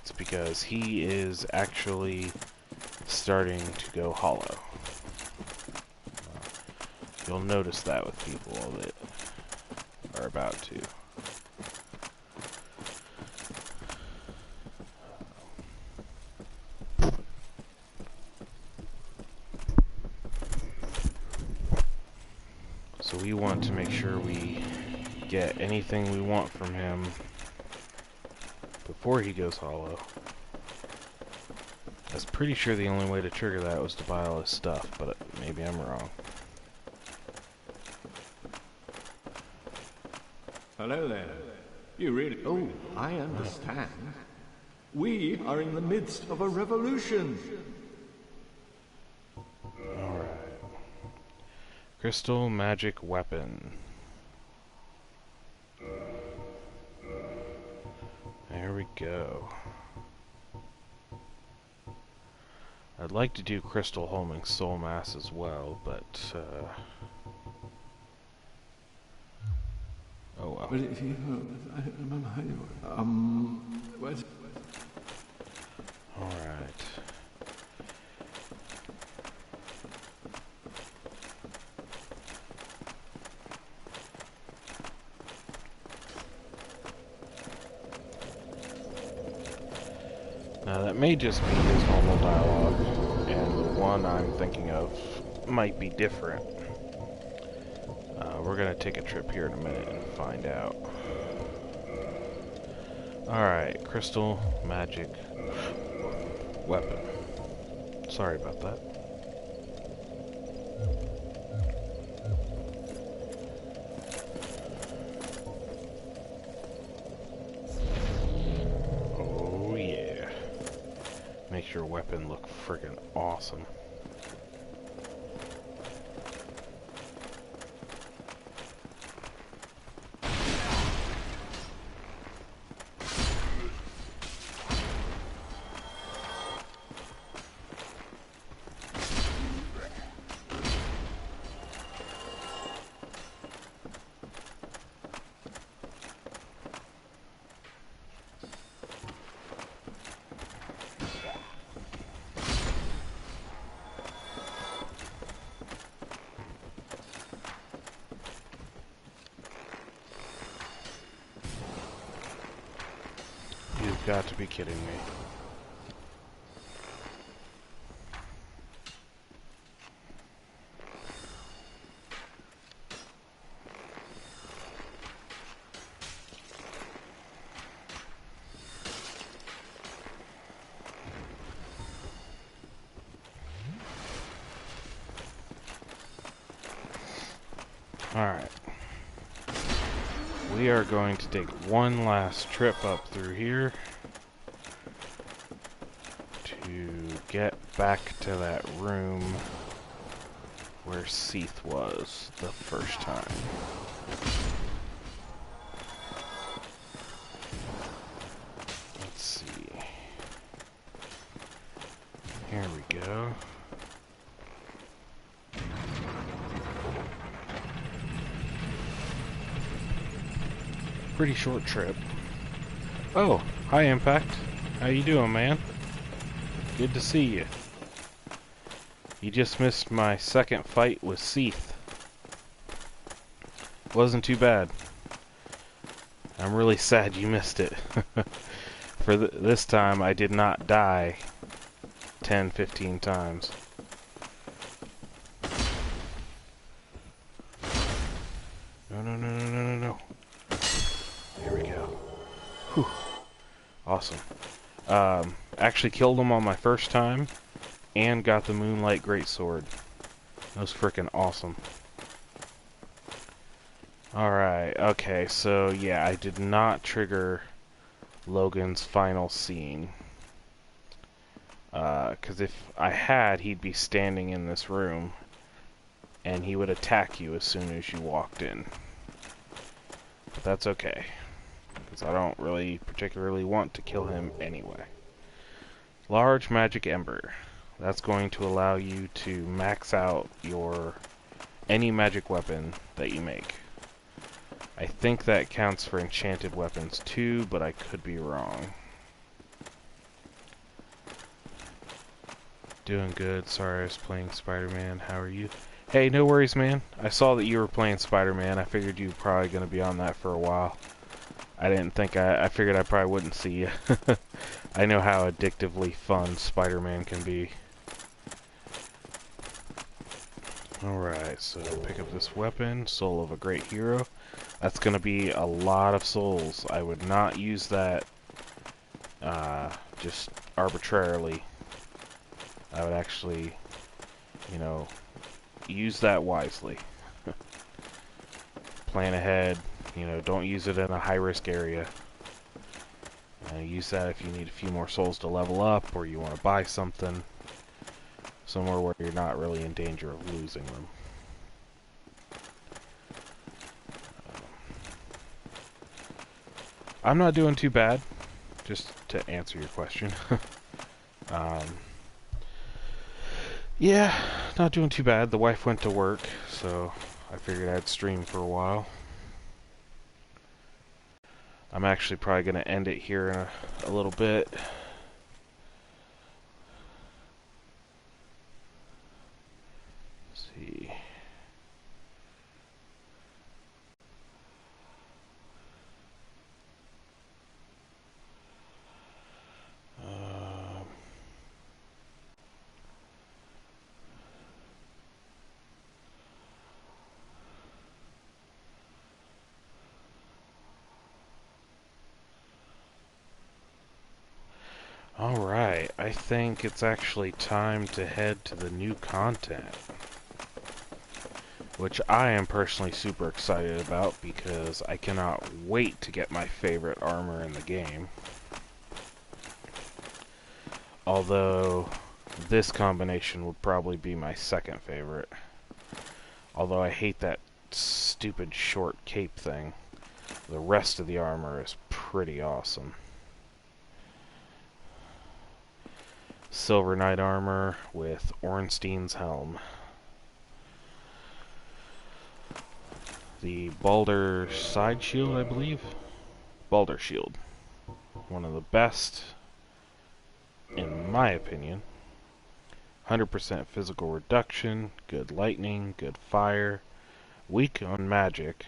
Speaker 1: it's because he is actually starting to go hollow. You'll notice that with people that are about to. So we want to make sure we get anything we want from him before he goes hollow. I was pretty sure the only way to trigger that was to buy all his stuff, but maybe I'm wrong.
Speaker 3: Hello there. You really... Oh, I understand. We are in the midst of a revolution.
Speaker 1: Alright. Crystal magic weapon. There we go. I'd like to do crystal homing soul mass as well, but oh well.
Speaker 3: But if you... what?
Speaker 1: Alright. Now that may just be his normal dialogue, and the one I'm thinking of might be different. We're gonna take a trip here in a minute and find out. Alright, crystal magic weapon. Sorry about that. Oh yeah. Makes your weapon look friggin' awesome. got to be kidding me. Alright. We are going to take one last trip up through here to get back to that room where Seath was the first time. Let's see. Here we go. Pretty short trip. Oh, hi Impact. How you doing, man? Good to see you. You just missed my second fight with Seath. Wasn't too bad. I'm really sad you missed it. For this time, I did not die 10, 15 times. No, no, no, no, no, no, no. Here we go. Whew. Awesome. Actually killed him on my first time, and got the Moonlight Greatsword. That was frickin' awesome. Alright, okay, so yeah, I did not trigger Logan's final scene. Because if I had, he'd be standing in this room, and he would attack you as soon as you walked in. But that's okay, because I don't really particularly want to kill him anyway. Large Magic Ember. That's going to allow you to max out any magic weapon that you make. I think that counts for enchanted weapons too, but I could be wrong. Doing good. Sorry, I was playing Spider-Man. How are you? Hey, no worries, man. I saw that you were playing Spider-Man. I figured you were probably going to be on that for a while. I didn't think I figured I probably wouldn't see you. I know how addictively fun Spider-Man can be. Alright, so pick up this weapon, Soul of a Great Hero. That's going to be a lot of souls. I would not use that just arbitrarily. I would actually, you know, use that wisely. Plan ahead, you know, don't use it in a high-risk area. Use that if you need a few more souls to level up, or you want to buy something somewhere where you're not really in danger of losing them. I'm not doing too bad, just to answer your question. Yeah, not doing too bad. The wife went to work, so I figured I'd stream for a while. I'm actually probably going to end it here in a little bit. Let's see. Alright, I think it's actually time to head to the new content, which I am personally super excited about because I cannot wait to get my favorite armor in the game. Although this combination would probably be my second favorite. Although I hate that stupid short cape thing. The rest of the armor is pretty awesome. Silver Knight armor with Ornstein's helm. The Balder side shield, I believe. Balder shield. One of the best, in my opinion. 100% physical reduction, good lightning, good fire, weak on magic,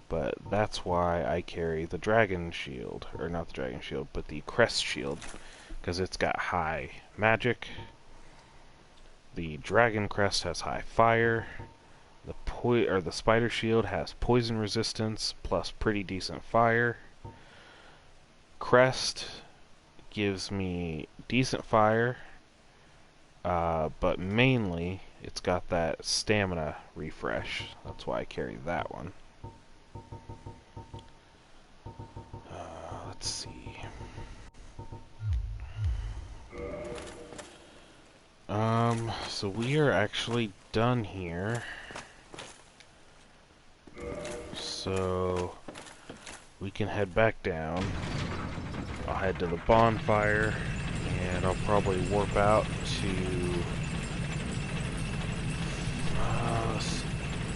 Speaker 1: But that's why I carry the dragon shield, or not the dragon shield, but the crest shield, because it's got high magic. The dragon crest has high fire. The spider shield has poison resistance plus pretty decent fire. Crest gives me decent fire, but mainly it's got that stamina refresh. That's why I carry that one. Let's see. So we are actually done here. So we can head back down. I'll head to the bonfire, and I'll probably warp out to...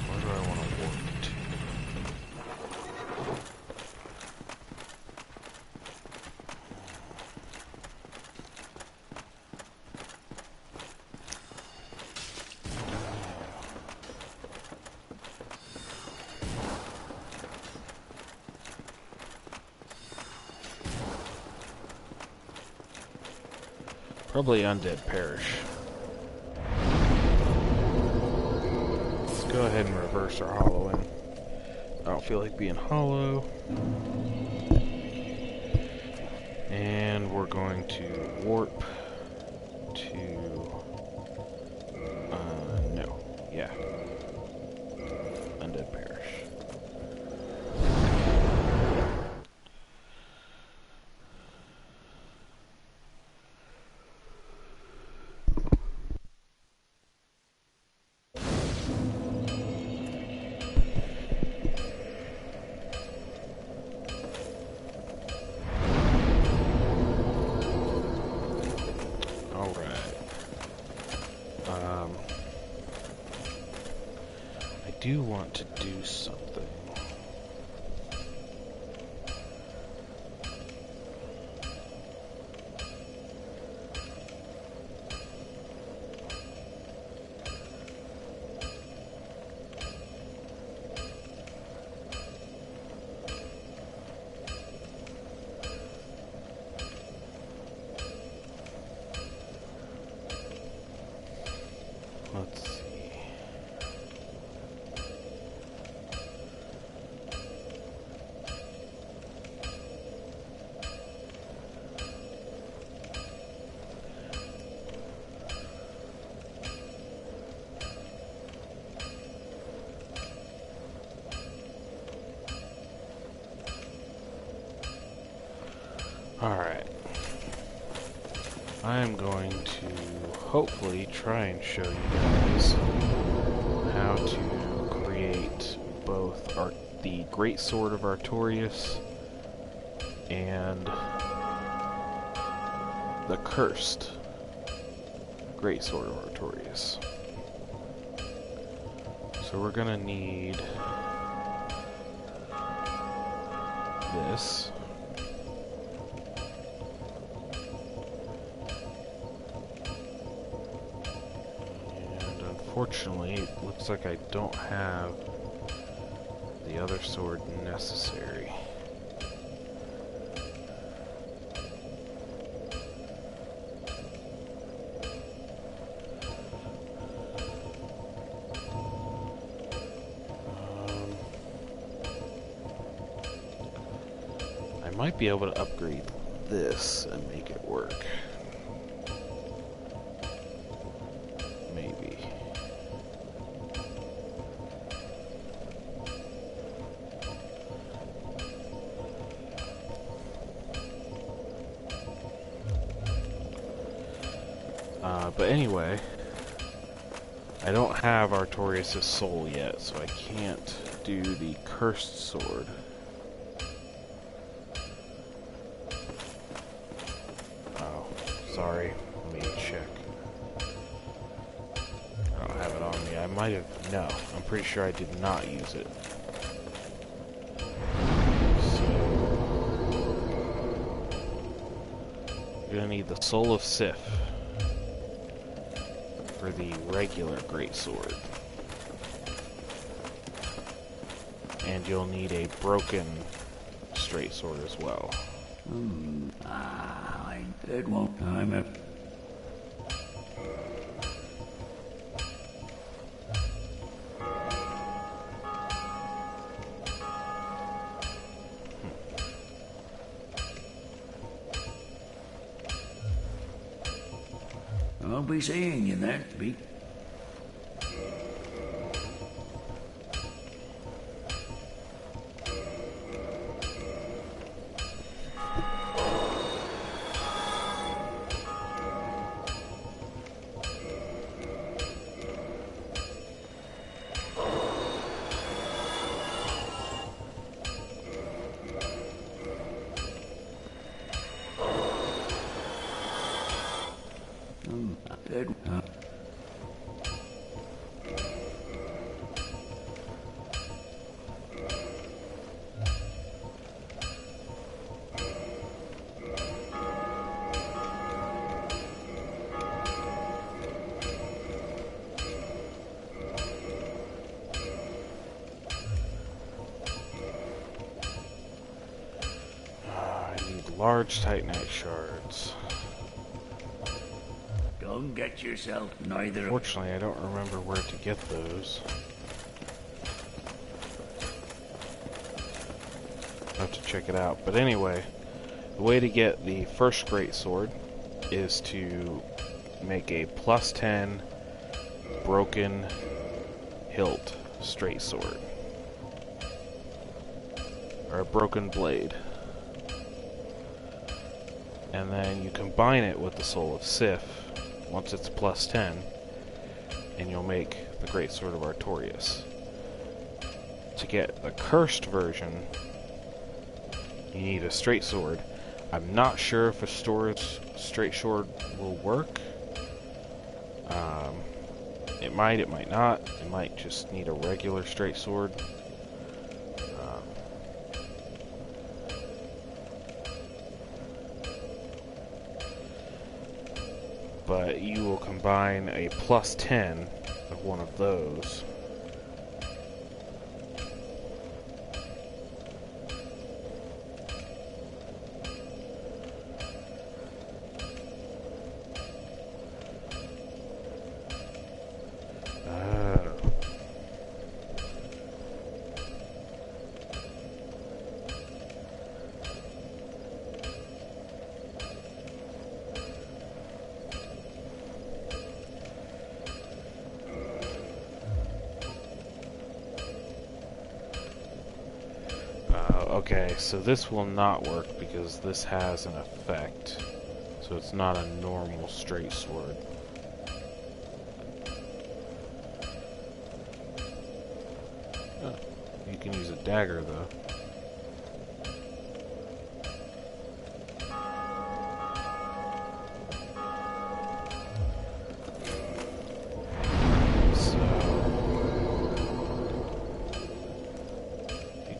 Speaker 1: where do I want to warp to? Probably Undead Parish. Let's go ahead and reverse our hollowing. I don't feel like being hollow. And we're going to warp to... no. Yeah. Undead Parish. I do want to do something. Let's see. Alright. I am going to hopefully try and show you guys how to create both the Great Sword of Artorias and the Cursed Great Sword of Artorias. So we're gonna need this. Unfortunately, it looks like I don't have the other sword necessary. I might be able to upgrade this and make it work. Maybe. But anyway, I don't have Artorias' soul yet, so I can't do the Cursed Sword. Oh, sorry. Let me check. I don't have it on me. I might have... No, I'm pretty sure I did not use it. So... you're gonna need the Soul of Sif for the regular greatsword. And you'll need a broken straight sword as well.
Speaker 4: It won't. I'm a... I'll be seeing you there, Beat.
Speaker 1: Large titanite shards.
Speaker 4: Don't get yourself neither.
Speaker 1: Fortunately, I don't remember where to get those. I'll have to check it out. But anyway, the way to get the first great sword is to make a +10 broken hilt straight sword. Or a broken blade. And then you combine it with the Soul of Sif once it's +10, and you'll make the Great Sword of Artorias. To get the cursed version, you need a straight sword. I'm not sure if a straight sword will work. It might not. It might just need a regular straight sword. But you will combine a +10 of one of those. Okay, so this will not work because this has an effect. So it's not a normal straight sword. Oh, you can use a dagger though.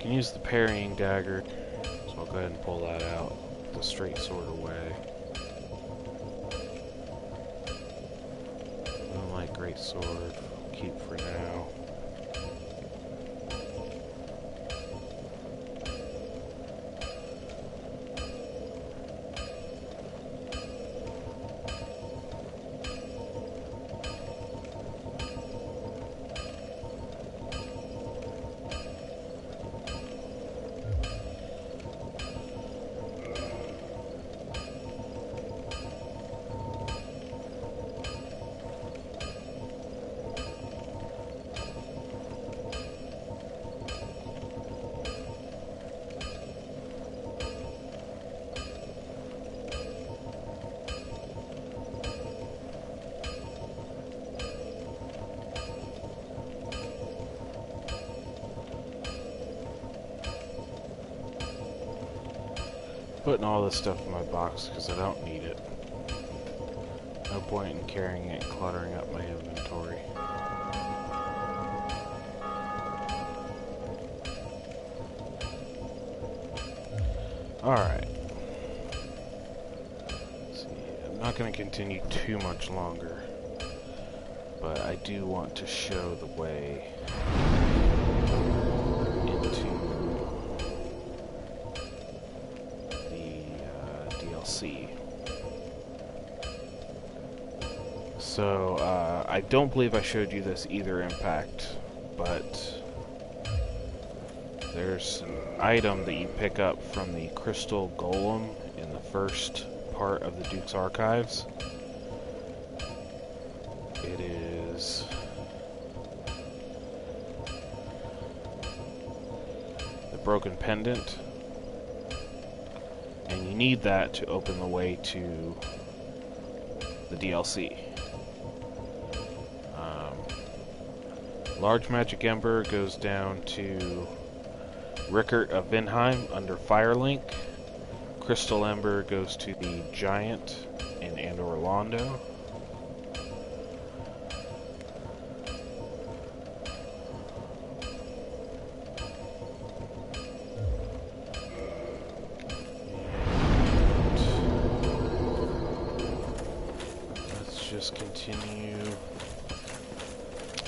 Speaker 1: Use the parrying dagger, so I'll go ahead and pull that out, the straight sword away. Moonlight great sword, keep for now. Putting all this stuff in my box because I don't need it. No point in carrying it and cluttering up my inventory. Alright. I'm not going to continue too much longer, but I do want to show the way into So, I don't believe I showed you this either, Impact, but there's an item that you pick up from the Crystal Golem in the first part of the Duke's Archives. It is the Broken Pendant, and you need that to open the way to the DLC. Large Magic Ember goes down to Rickert of Vinheim under Firelink. Crystal Ember goes to the Giant in Andor Londo. Let's just continue.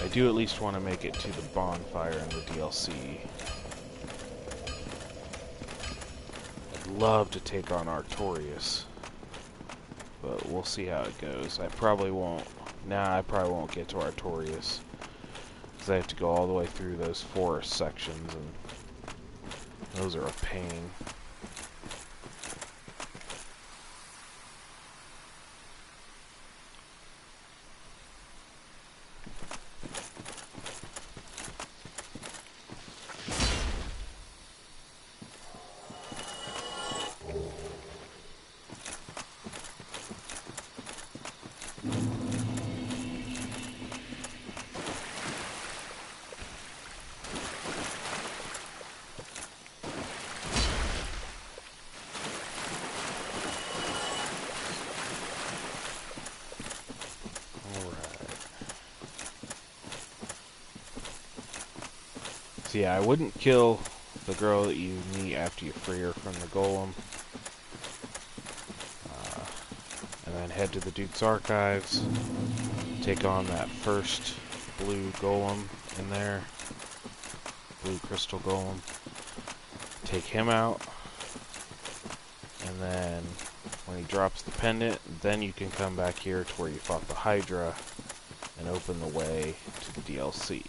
Speaker 1: I do at least want to make it to the bonfire in the DLC. I'd love to take on Artorias, but we'll see how it goes. I probably won't get to Artorias, because I have to go all the way through those forest sections, and those are a pain. So yeah, I wouldn't kill the girl that you meet after you free her from the golem. And then head to the Duke's Archives, take on that first blue golem in there, blue crystal golem, take him out, and then when he drops the pendant, then you can come back here to where you fought the Hydra and open the way to the DLC.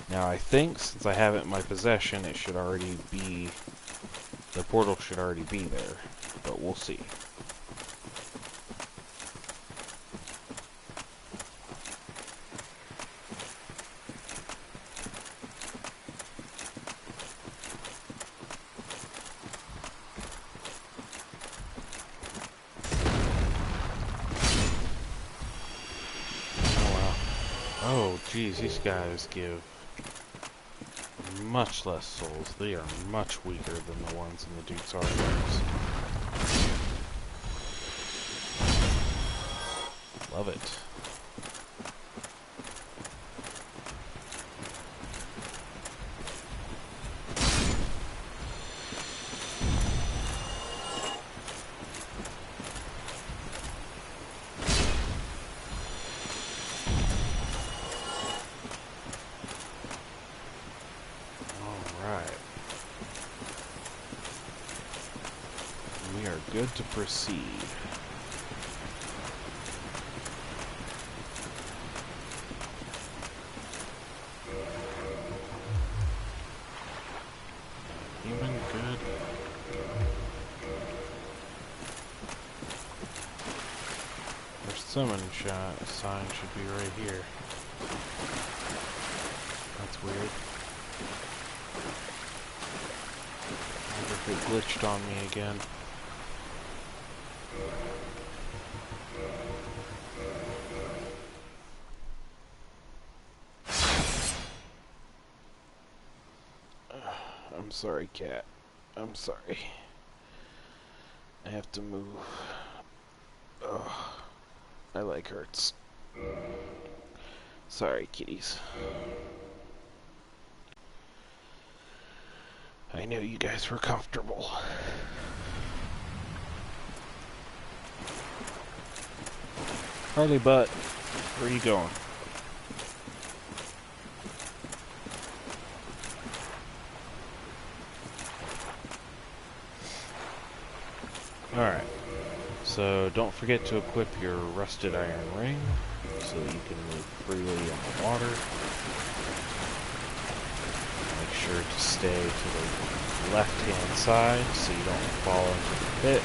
Speaker 1: Now I think, since I have it in my possession, it should already be, the portal should already be there, but we'll see. Oh wow. Oh geez, these guys give much less souls. They are much weaker than the ones in the Duke's Archives. Love it. Good to proceed. Even good. Their summon sign should be right here. That's weird. I wonder if it glitched on me again. I'm sorry, cat. I'm sorry. I have to move. Ugh. My leg hurts. Sorry, kitties. I knew you guys were comfortable. Harley Butt, where are you going? Alright, so don't forget to equip your rusted iron ring so that you can move freely in the water. Make sure to stay to the left-hand side so you don't fall into the pit.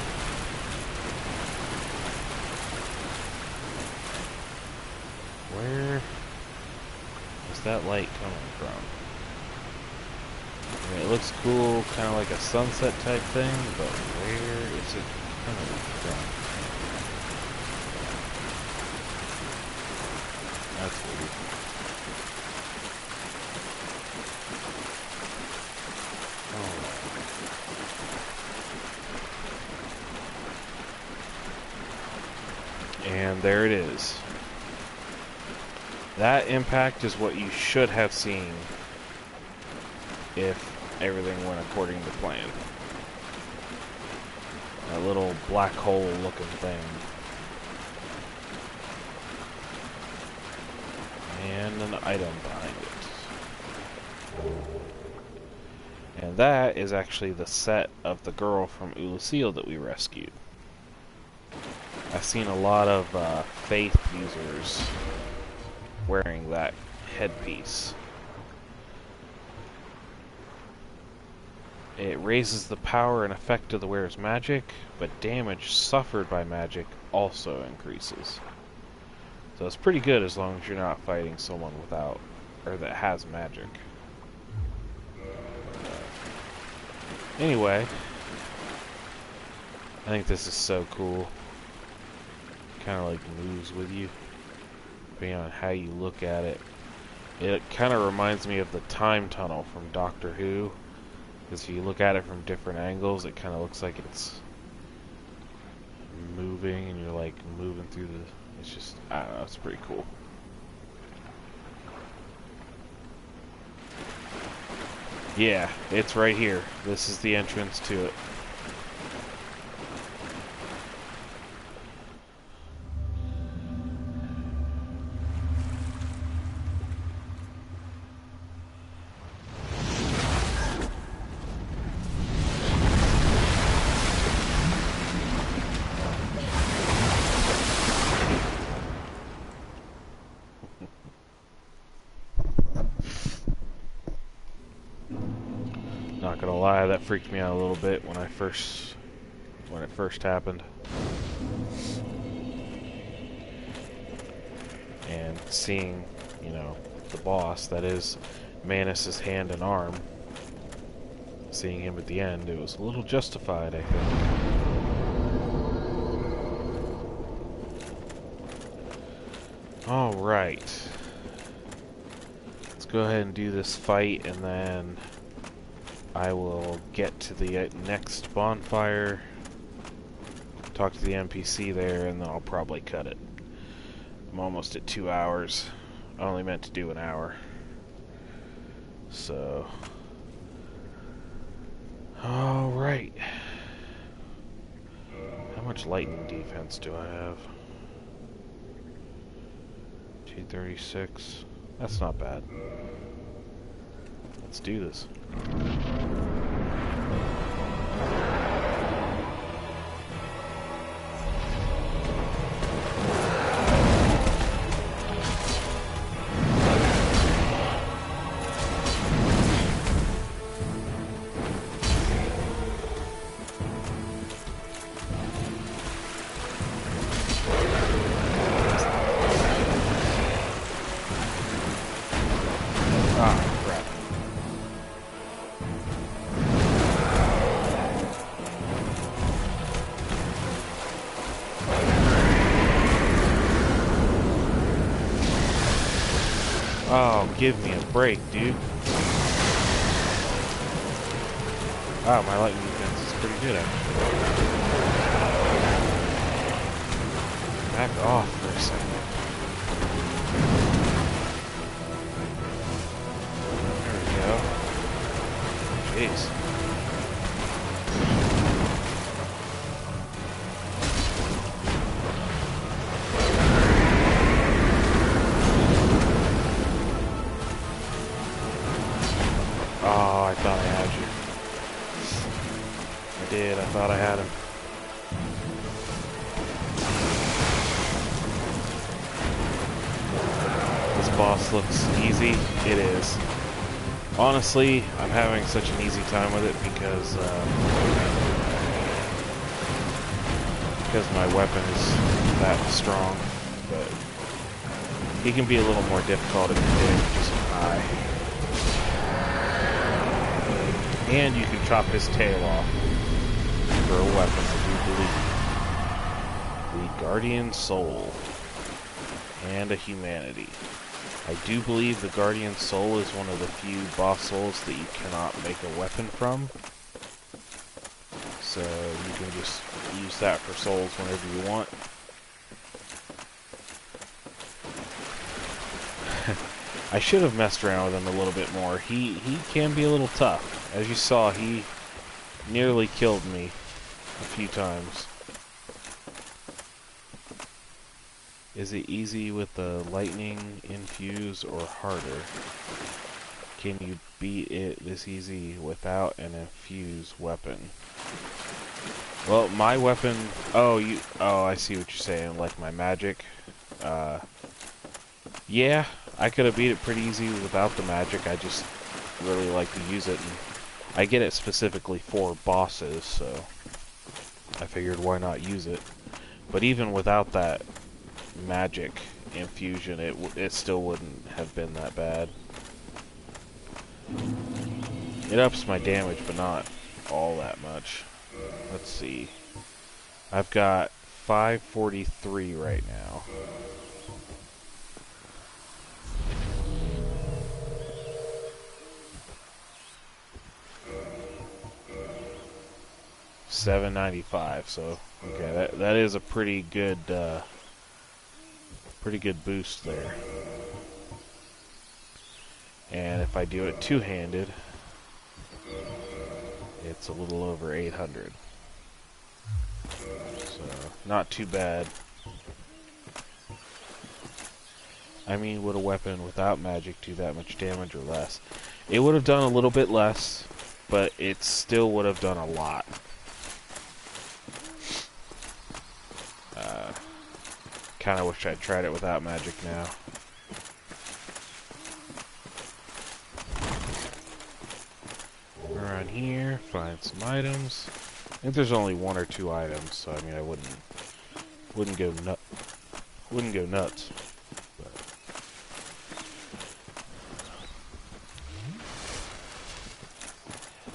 Speaker 1: Where is that light coming from? I mean, it looks cool, kind of like a sunset type thing, but where is it coming from? That's weird. Oh. And there it is. That impact is what you should have seen if everything went according to plan. That little black hole looking thing. And an item behind it. And that is actually the set of the girl from Lucille that we rescued. I've seen a lot of faith users wearing that headpiece. It raises the power and effect of the wearer's magic, but damage suffered by magic also increases. So it's pretty good as long as you're not fighting someone without, or that has magic. Anyway, I think this is so cool. Kind of like moves with you, depending on how you look at it. It kind of reminds me of the time tunnel from Doctor Who. Because if you look at it from different angles, it kind of looks like it's moving, and you're like moving through the... It's just, I don't know, it's pretty cool. Yeah, it's right here. This is the entrance to it. Not gonna lie, that freaked me out a little bit when it first happened. And seeing, you know, the boss, that is Manus's hand and arm, seeing him at the end, it was a little justified, I think. Alright. Let's go ahead and do this fight, and then I will get to the next bonfire, talk to the NPC there, and then I'll probably cut it. I'm almost at 2 hours. I only meant to do an hour. So... Alright. How much lightning defense do I have? 236. That's not bad. Let's do this. Oh, give me a break, dude. Wow, my lightning defense is pretty good, actually. Back off for a second. There we go. Jeez. Oh, I thought I had you. I did, I thought I had him. boss looks easy. It is. Honestly, I'm having such an easy time with it because my weapon is that strong. But he can be a little more difficult if your damage isn't high. And you can chop his tail off for a weapon, I do believe. The Guardian Soul. And a Humanity. I do believe the Guardian Soul is one of the few boss souls that you cannot make a weapon from. So you can just use that for souls whenever you want. I should have messed around with him a little bit more. He can be a little tough. As you saw, he nearly killed me a few times. Is it easy with the lightning infuse or harder? Can you beat it this easy without an infused weapon? Well, my weapon... Oh, I see what you're saying. Like my magic. Yeah, I could have beat it pretty easy without the magic. I just really like to use it. And I get it specifically for bosses, so I figured why not use it. But even without that magic infusion, it still wouldn't have been that bad. It ups my damage, but not all that much. Let's see. I've got 543 right now. $795. So okay, that is a pretty good boost there. And if I do it two-handed, it's a little over 800. So, not too bad. I mean, would a weapon without magic do that much damage or less? It would have done a little bit less, but it still would have done a lot. Kind of wish I'd tried it without magic now. Around here, find some items. I think there's only one or two items, so I mean I wouldn't go nuts. But.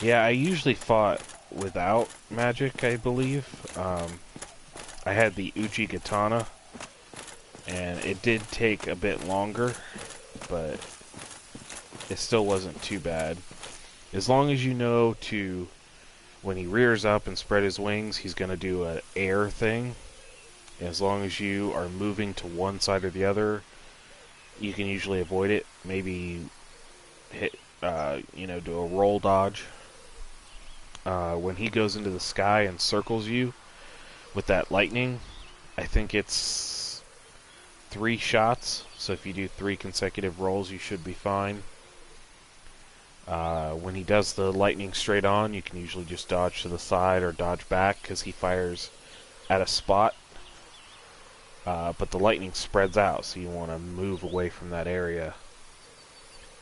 Speaker 1: Yeah, I usually fought without magic, I believe. I had the Uchi Katana, and it did take a bit longer, but it still wasn't too bad. As long as you know to, when he rears up and spread his wings, he's going to do an air thing. As long as you are moving to one side or the other, you can usually avoid it. Maybe hit, do a roll dodge. When he goes into the sky and circles you with that lightning, I think it's 3 shots. So if you do 3 consecutive rolls, you should be fine. When he does the lightning straight on, you can usually just dodge to the side or dodge back because he fires at a spot. But the lightning spreads out, so you want to move away from that area.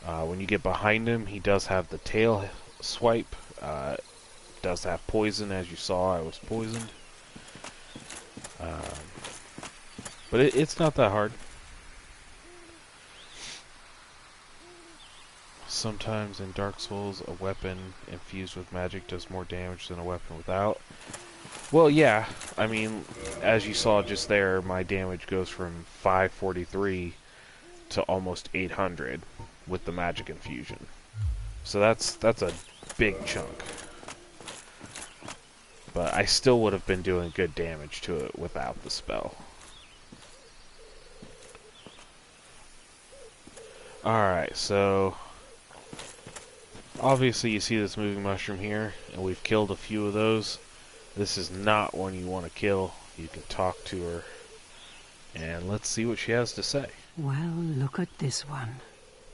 Speaker 1: When you get behind him, he does have the tail swipe. Does have poison, as you saw. I was poisoned. But it's not that hard. Sometimes in Dark Souls, a weapon infused with magic does more damage than a weapon without. Well, yeah. I mean, as you saw just there, my damage goes from 543 to almost 800 with the magic infusion. So that's a big chunk. But I still would have been doing good damage to it without the spell. Alright, so obviously you see this moving mushroom here, and we've killed a few of those. This is not one you want to kill. You can talk to her, and let's see what she has to say.
Speaker 5: Well, look at this one.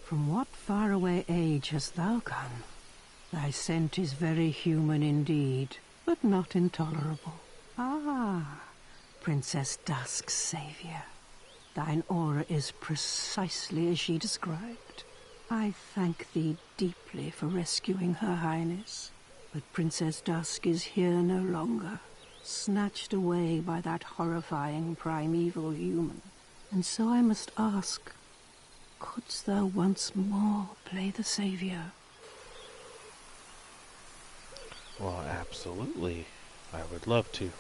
Speaker 5: From what faraway age hast thou come? Thy scent is very human indeed, but not intolerable. Ah, Princess Dusk's savior. Thine aura is precisely as she described. I thank thee deeply for rescuing Her Highness. But Princess Dusk is here no longer, snatched away by that horrifying primeval human. And so I must ask, couldst thou once more play the savior?
Speaker 1: Well, absolutely. I would love to.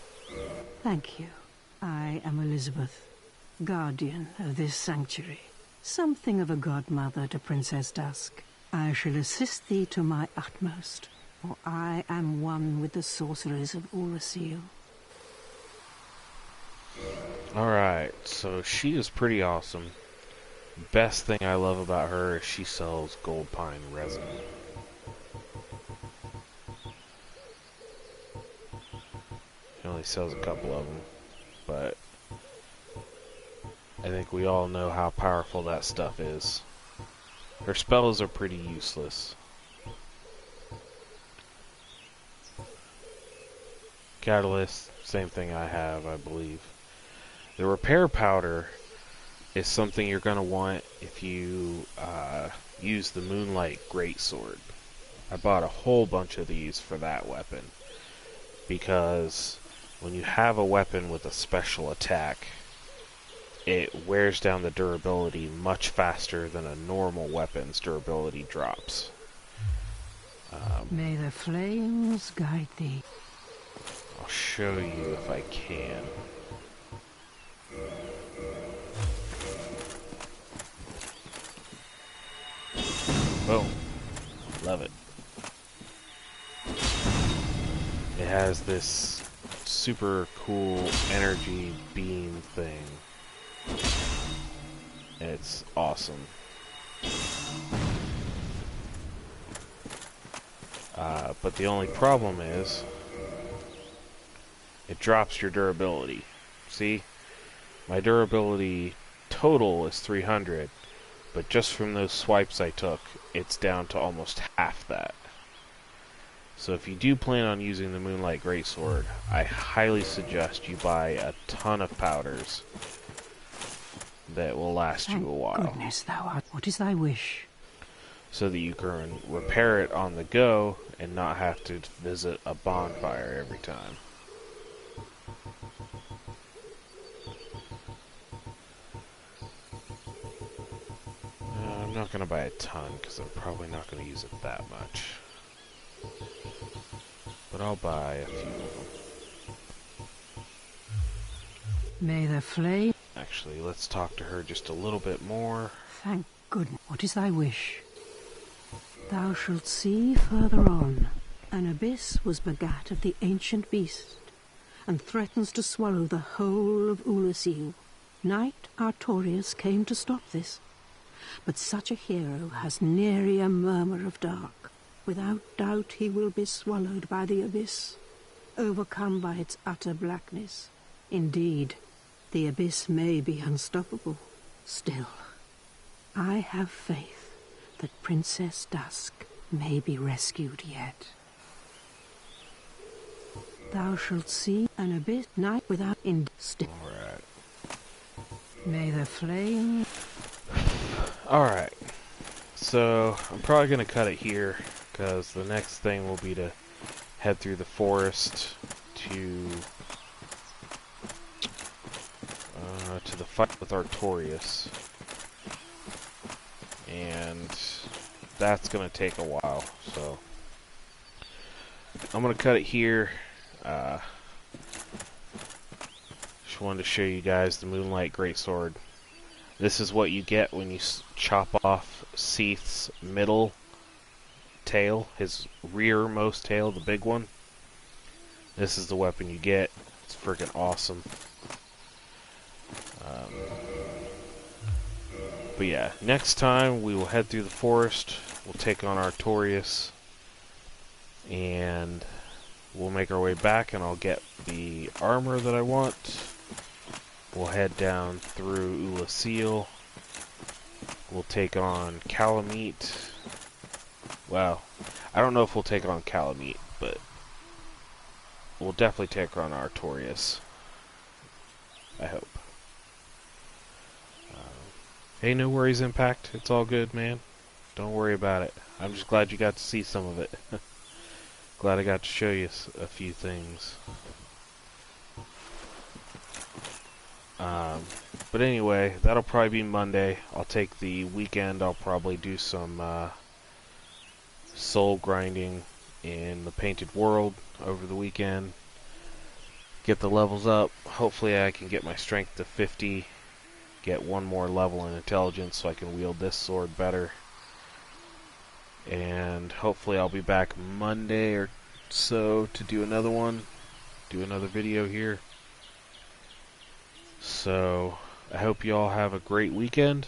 Speaker 5: Thank you. I am Elizabeth, guardian of this sanctuary. Something of a godmother to Princess Dusk. I shall assist thee to my utmost, for I am one with the sorcerers of Urasil.
Speaker 1: Alright, so she is pretty awesome. Best thing I love about her is she sells gold pine resin. She only sells a couple of them, but I think we all know how powerful that stuff is. Her spells are pretty useless. Catalyst, same thing I have, I believe. The repair powder is something you're going to want if you use the Moonlight Greatsword. I bought a whole bunch of these for that weapon, because when you have a weapon with a special attack, it wears down the durability much faster than a normal weapon's durability drops.
Speaker 5: May the flames guide thee.
Speaker 1: I'll show you if I can. Boom. Love it. It has this super cool energy beam thing. It's awesome. But the only problem is it drops your durability. See? My durability total is 300, but just from those swipes I took, it's down to almost half that. So if you do plan on using the Moonlight Greatsword, I highly suggest you buy a ton of powders that will last you a while.
Speaker 5: Goodness thou art. What is thy wish?
Speaker 1: So that you can repair it on the go and not have to visit a bonfire every time. I'm not going to buy a ton because I'm probably not going to use it that much. But I'll buy a few of them.
Speaker 5: May the flame...
Speaker 1: Actually, let's talk to her just a little bit more.
Speaker 5: Thank goodness. What is thy wish? Thou shalt see further on. An abyss was begat of the ancient beast, and threatens to swallow the whole of Ulasil. Knight Artorius came to stop this, but such a hero has nary a murmur of dark. Without doubt he will be swallowed by the abyss, overcome by its utter blackness. Indeed, the abyss may be unstoppable. Still, I have faith that Princess Dusk may be rescued yet. Thou shalt see an abyss night without end. Still.
Speaker 1: Alright.
Speaker 5: May the flame...
Speaker 1: Alright. So, I'm probably going to cut it here, because the next thing will be to head through the forest to the fight with Artorius. And that's going to take a while, so I'm going to cut it here. Just wanted to show you guys the Moonlight Greatsword. This is what you get when you chop off Seath's middle tail, his rearmost tail, the big one. This is the weapon you get. It's freaking awesome. But yeah, next time we will head through the forest. We'll take on Artorius, and we'll make our way back, and I'll get the armor that I want. We'll head down through Ulasil. We'll take on Calamite. Well, I don't know if we'll take on Calamite, but we'll definitely take on Artorius. I hope. Hey, no worries, Impact. It's all good, man. Don't worry about it. I'm just glad you got to see some of it. Glad I got to show you a few things. Um, but anyway, that'll probably be Monday. I'll take the weekend. I'll probably do some soul grinding in the Painted World over the weekend. Get the levels up. Hopefully I can get my strength to 50. Get one more level in intelligence so I can wield this sword better. And hopefully I'll be back Monday or so to do another one. Do another video here. So, I hope you all have a great weekend.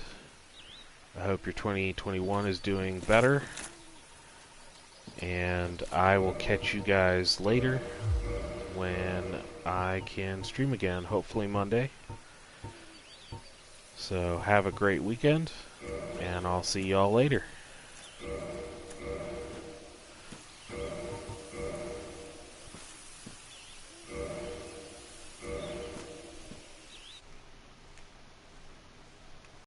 Speaker 1: I hope your 2021 is doing better. And I will catch you guys later when I can stream again, hopefully Monday. So, have a great weekend, and I'll see y'all later.